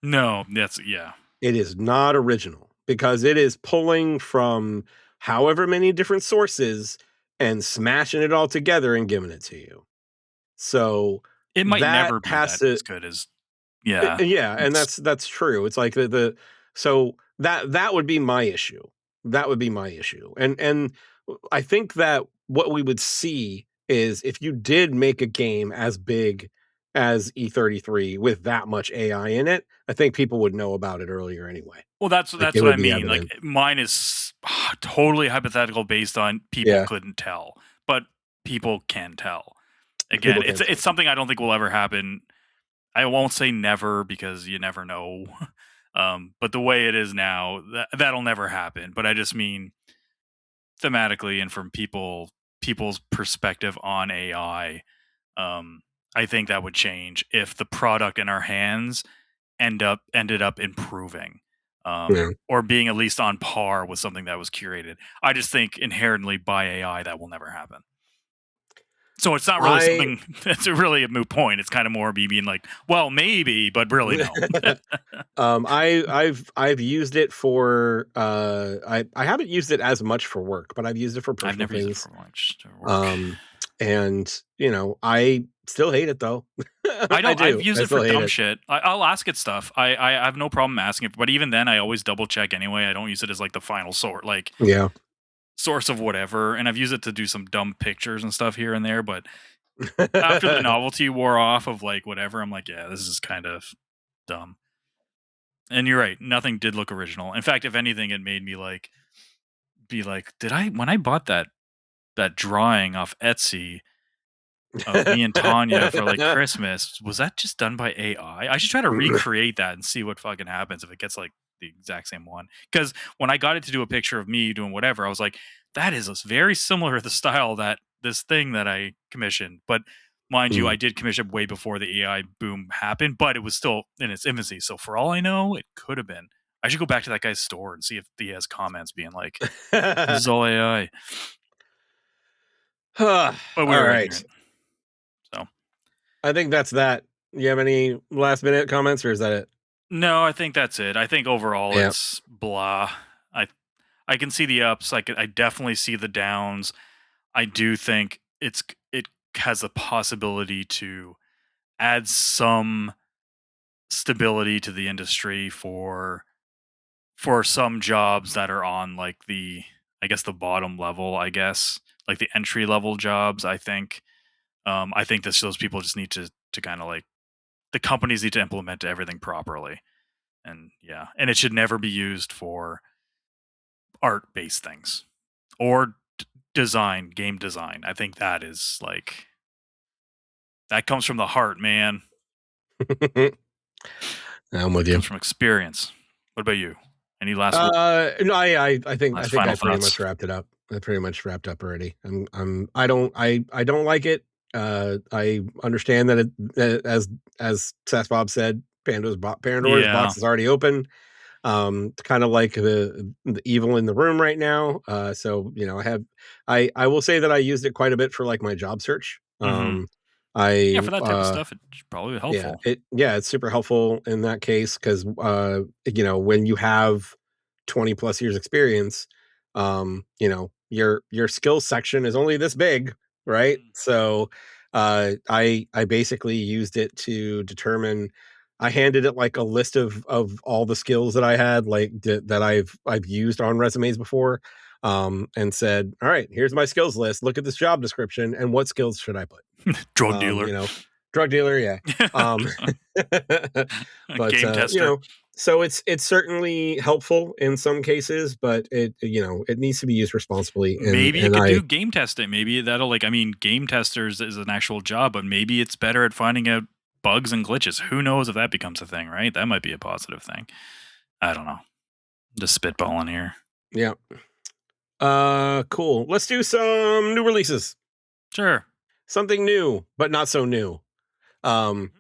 Speaker 2: No, that's yeah.
Speaker 1: It is not original because it is pulling from however many different sources and smashing it all together and giving it to you. So
Speaker 2: It might
Speaker 1: that
Speaker 2: never be
Speaker 1: has
Speaker 2: that
Speaker 1: to
Speaker 2: as good as yeah.
Speaker 1: yeah, and
Speaker 2: It's
Speaker 1: that's true. It's like the so that would be my issue. That would be my issue. And I think that what we would see is if you did make a game as big as E33 with that much AI in it, I think people would know about it earlier anyway.
Speaker 2: well, that's
Speaker 1: Like
Speaker 2: that's
Speaker 1: it
Speaker 2: what
Speaker 1: would
Speaker 2: I
Speaker 1: be
Speaker 2: mean. Like
Speaker 1: evident.
Speaker 2: mine is totally hypothetical based on people
Speaker 1: Yeah,
Speaker 2: couldn't tell, but people can tell. Again,
Speaker 1: people
Speaker 2: it's
Speaker 1: can tell.
Speaker 2: it's something I don't think will ever happen. I won't say never because you never know. But the way it is now, that'll never happen. But I just mean thematically and from people's perspective on AI. Um, I think that would change if the product in our hands ended up improving,
Speaker 1: Yeah.
Speaker 2: or being at least on par with something that was curated. I just think inherently by AI that will never happen. So it's not really
Speaker 1: I
Speaker 2: something that's really a moot point. It's kind of more me being like, well, maybe, but really no.
Speaker 1: I've used it for I haven't used it as much for work, but I've used it for
Speaker 2: I've
Speaker 1: personal
Speaker 2: never used it
Speaker 1: things.
Speaker 2: for much to work.
Speaker 1: Um and I still hate it though.
Speaker 2: I
Speaker 1: I
Speaker 2: don't. I've
Speaker 1: do.
Speaker 2: used
Speaker 1: I
Speaker 2: it for
Speaker 1: still hate
Speaker 2: dumb
Speaker 1: it.
Speaker 2: shit. I'll ask it stuff. I have no problem asking it, but even then, I always double check anyway. I don't use it as like the final sort, like
Speaker 1: Yeah.
Speaker 2: source of whatever. And I've used it to do some dumb pictures and stuff here and there. But after the novelty wore off of like whatever, I'm like, yeah, this is kind of dumb. And you're right. Nothing did look original. In fact, if anything, it made me like be like, did I when I bought that drawing off Etsy of me and Tanya for like Christmas, was that just done by AI? I should try to recreate that and see what fucking happens if it gets like the exact same one. Because when I got it to do a picture of me doing whatever, I was like, that is very similar to the style that this thing that I commissioned. But mind you,
Speaker 1: Mm.
Speaker 2: I did commission way before the AI boom happened, but it was still in its infancy. So for all I know, it could have been. I should go back to that guy's store and see if he has comments being like, this is all AI.
Speaker 1: All
Speaker 2: But we were
Speaker 1: right.
Speaker 2: ignorant. So
Speaker 1: I think that's that. You have any last minute comments or is that it?
Speaker 2: no, I think that's it. I think overall
Speaker 1: Yeah.
Speaker 2: it's blah. I I can see the ups. I definitely see the downs. I do think it has the possibility to adds some stability to the industry for some jobs that are on like the bottom level, I guess, like the entry level jobs. I think that those people just need to kind of like the companies need to implement everything properly, and yeah, and it should never be used for art based things or game design. I think that is like that comes from the heart, man.
Speaker 1: I'm with you.
Speaker 2: Comes from experience. What about you? Any last word?
Speaker 1: No, I think
Speaker 2: Final
Speaker 1: I pretty much
Speaker 2: thoughts?
Speaker 1: wrapped it up. I pretty much wrapped up already. I don't like it. I understand that as Sass Bob said, Pandora's
Speaker 2: Yeah.
Speaker 1: box is already open. Kind of like the evil in the room right now. So you know, I will say that I used it quite a bit for like my job search.
Speaker 2: Hmm.
Speaker 1: I
Speaker 2: Yeah, for that type of stuff, it's probably
Speaker 1: Yeah,
Speaker 2: helpful.
Speaker 1: it's super helpful in that case because you know, when you have 20 plus years experience, you know, your skills section is only this big, right?
Speaker 2: Mm.
Speaker 1: So I basically used it to determine. I handed it like a list of all the skills that I had, like that I've used on resumes before, and said, all right, here's my skills list. Look at this job description, and what skills should I put?
Speaker 2: Drug dealer.
Speaker 1: You know, drug dealer, yeah. Um, but
Speaker 2: Game
Speaker 1: you
Speaker 2: tester.
Speaker 1: know, so it's certainly helpful in some cases, but it you know, it needs to be used responsibly.
Speaker 2: Maybe you
Speaker 1: And
Speaker 2: could
Speaker 1: I
Speaker 2: do game testing. Maybe that'll like I mean, game testers is an actual job, but maybe it's better at finding out bugs and glitches. Who knows if that becomes a thing, right? That might be a positive thing. I don't know. Just spitballing here.
Speaker 1: yeah. Cool. Let's do some new releases.
Speaker 2: Sure.
Speaker 1: Something new, but not so new. Um,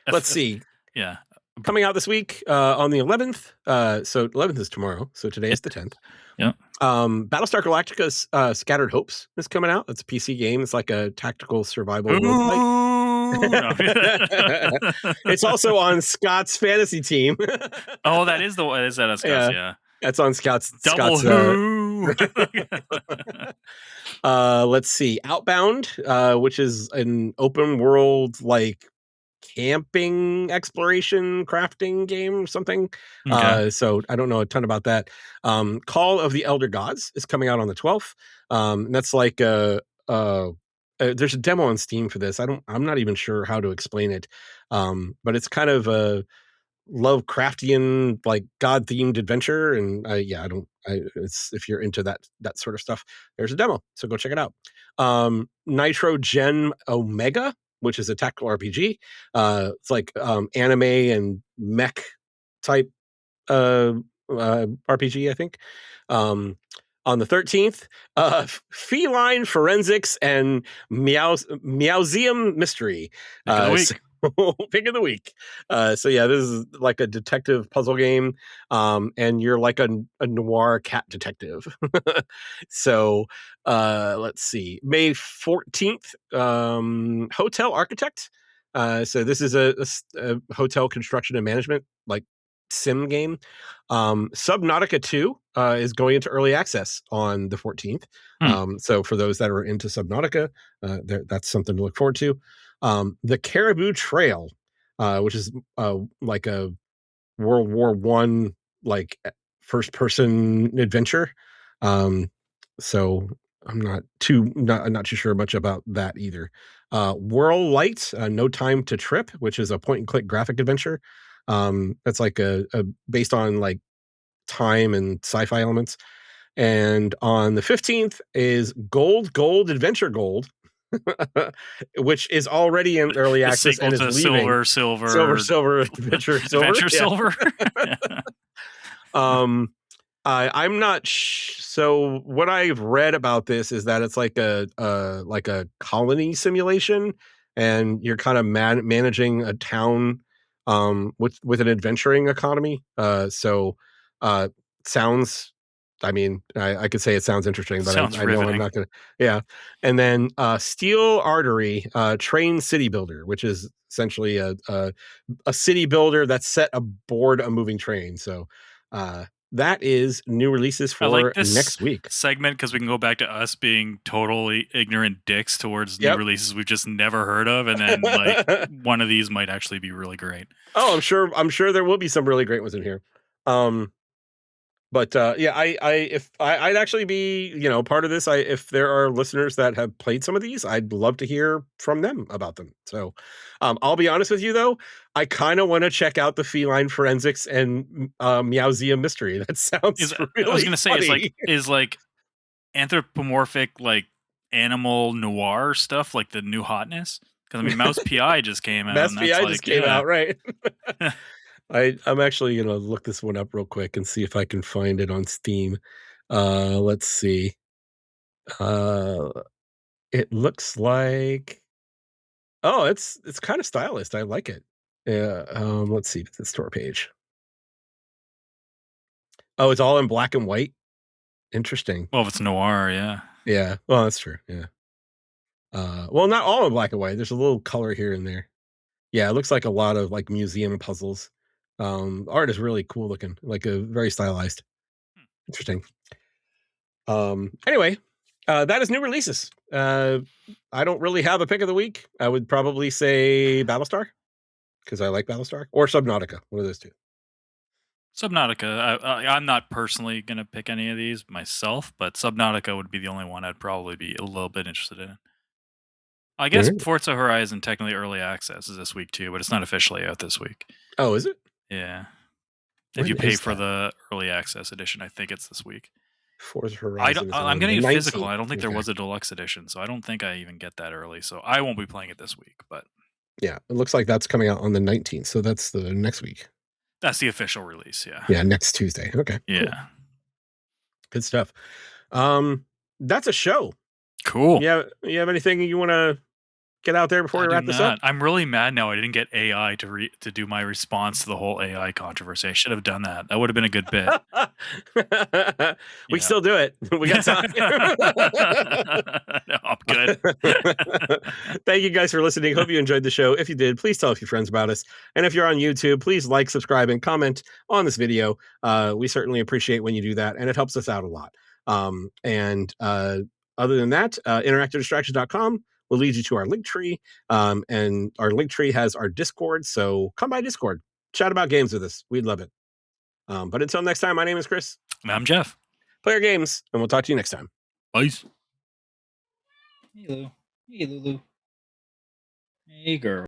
Speaker 1: let's
Speaker 2: If,
Speaker 1: see.
Speaker 2: yeah.
Speaker 1: Coming out this week on the 11th. So 11th is tomorrow. So today
Speaker 2: Yeah.
Speaker 1: is the 10th.
Speaker 2: Yeah.
Speaker 1: Battlestar Galactica's Scattered Hopes is coming out. It's a PC game. It's like a tactical survival roguelike.
Speaker 2: Ooh, no.
Speaker 1: It's also on Scott's fantasy team.
Speaker 2: Oh, that is the one. Is that a Scott's?
Speaker 1: Yeah,
Speaker 2: Yeah.
Speaker 1: that's on Scott's.
Speaker 2: Double
Speaker 1: Scott's.
Speaker 2: who?
Speaker 1: Let's see, Outbound, which is an open world like camping exploration crafting game or something.
Speaker 2: Okay.
Speaker 1: So I don't know a ton about that. Call of the Elder Gods is coming out on the 12th. That's like there's a demo on Steam for this. I'm not even sure how to explain it. But it's kind of a Lovecraftian, like god themed adventure. And yeah, it's, if you're into that sort of stuff, there's a demo. So go check it out. Nitro Gen Omega, which is a tactical RPG. It's like anime and mech type uh, RPG, I think. On the 13th, Feline Forensics and Meowseum Mystery.
Speaker 2: Pick of the week.
Speaker 1: So pick of the week. So yeah, this is like a detective puzzle game, and you're like a noir cat detective. So let's see, May 14th, Hotel Architect. So this is a hotel construction and management like sim game. Subnautica 2 is going into early access on the 14th.
Speaker 2: Hmm.
Speaker 1: So for those that are into Subnautica, that's something to look forward to. The Caribou Trail, which is like a World War One like first person adventure. So I'm not too sure much about that either. Whirl Light, No Time to Trip, which is a point and click graphic adventure. That's like a based on like time and sci-fi elements. And on the 15th is Gold Adventure Gold, which is already in early
Speaker 2: The
Speaker 1: access
Speaker 2: sequel
Speaker 1: and is
Speaker 2: to
Speaker 1: leaving. Silver Adventure Silver.
Speaker 2: Adventure
Speaker 1: Yeah.
Speaker 2: Silver.
Speaker 1: um I'm not so what I've read about this is that it's like a colony simulation, and you're kind of managing a town with an adventuring economy. So sounds, I mean, I could say it sounds interesting, but
Speaker 2: Sounds
Speaker 1: I know I'm
Speaker 2: riveting.
Speaker 1: not gonna. Yeah. And then Steel Artery, Train City Builder, which is essentially a city builder that's set aboard a moving train. So that is new releases
Speaker 2: I like
Speaker 1: for
Speaker 2: this
Speaker 1: next week.
Speaker 2: segment because we can go back to us being totally ignorant dicks towards new
Speaker 1: Yep.
Speaker 2: releases we've just never heard of, and then like one of these might actually be really great.
Speaker 1: Oh, I'm sure there will be some really great ones in here. But yeah, I'd actually be, part of this. If there are listeners that have played some of these, I'd love to hear from them about them. So, I'll be honest with you though, I kind of want to check out the feline forensics and Meowseum mystery. That sounds really
Speaker 2: I was gonna say
Speaker 1: funny.
Speaker 2: is like anthropomorphic like animal noir stuff like the new hotness, because I mean Mouse PI just came out,
Speaker 1: Mass
Speaker 2: and that's
Speaker 1: PI
Speaker 2: like
Speaker 1: just came out, right? I'm actually gonna look this one up real quick and see if I can find it on Steam. Let's see. Uh, it looks like, oh, it's kind of stylist. I like it. Yeah. Let's see the store page. Oh, it's all in black and white. Interesting.
Speaker 2: Well, if it's noir, yeah.
Speaker 1: Yeah. Well, that's true. Yeah. Well, not all in black and white. There's a little color here and there. Yeah, it looks like a lot of like museum puzzles. Art is really cool looking, like a very stylized. Interesting. Anyway, that is new releases. I don't really have a pick of the week. I would probably say Battlestar because I like Battlestar, or Subnautica, one of those two.
Speaker 2: Subnautica. I'm not personally gonna pick any of these myself, but Subnautica would be the only one I'd probably be a little bit interested in. I guess
Speaker 1: Alright.
Speaker 2: Forza Horizon technically early access is this week too, but it's not officially out this week.
Speaker 1: Oh, is it?
Speaker 2: Yeah, if
Speaker 1: When
Speaker 2: you pay
Speaker 1: is
Speaker 2: for
Speaker 1: that?
Speaker 2: the early access edition, I think it's this week.
Speaker 1: Forza Horizon is
Speaker 2: I'm
Speaker 1: on the
Speaker 2: getting it physical.
Speaker 1: 19th.
Speaker 2: I don't think there
Speaker 1: Okay.
Speaker 2: was a deluxe edition, so I don't think I even get that early. So I won't be playing it this week, but
Speaker 1: Yeah, it looks like that's coming out on the 19th, so that's the next week.
Speaker 2: that's the official release. Yeah.
Speaker 1: Yeah, next Tuesday. Okay, cool.
Speaker 2: Yeah.
Speaker 1: Good stuff. That's a show.
Speaker 2: Cool.
Speaker 1: Yeah, you have anything you want to get out there before we
Speaker 2: I do
Speaker 1: wrap this up?
Speaker 2: not. I'm really mad now. I didn't get AI to do my response to the whole AI controversy. I should have done that. That would have been a good bit.
Speaker 1: We
Speaker 2: Yeah.
Speaker 1: still do it. We got time.
Speaker 2: No, I'm good.
Speaker 1: Thank you guys for listening. Hope you enjoyed the show. If you did, please tell a few friends about us. And if you're on YouTube, please like, subscribe, and comment on this video. We certainly appreciate when you do that, and it helps us out a lot. Other than that, interactivedistractions.com will lead you to our link tree. And our link tree has our Discord. So come by Discord, chat about games with us. We'd love it. But until next time, my name is Chris.
Speaker 2: And I'm Geoff.
Speaker 1: Play your games, and we'll talk to you next time.
Speaker 2: Peace.
Speaker 3: Hey, Lou. Hey, Lulu. Hey, girl.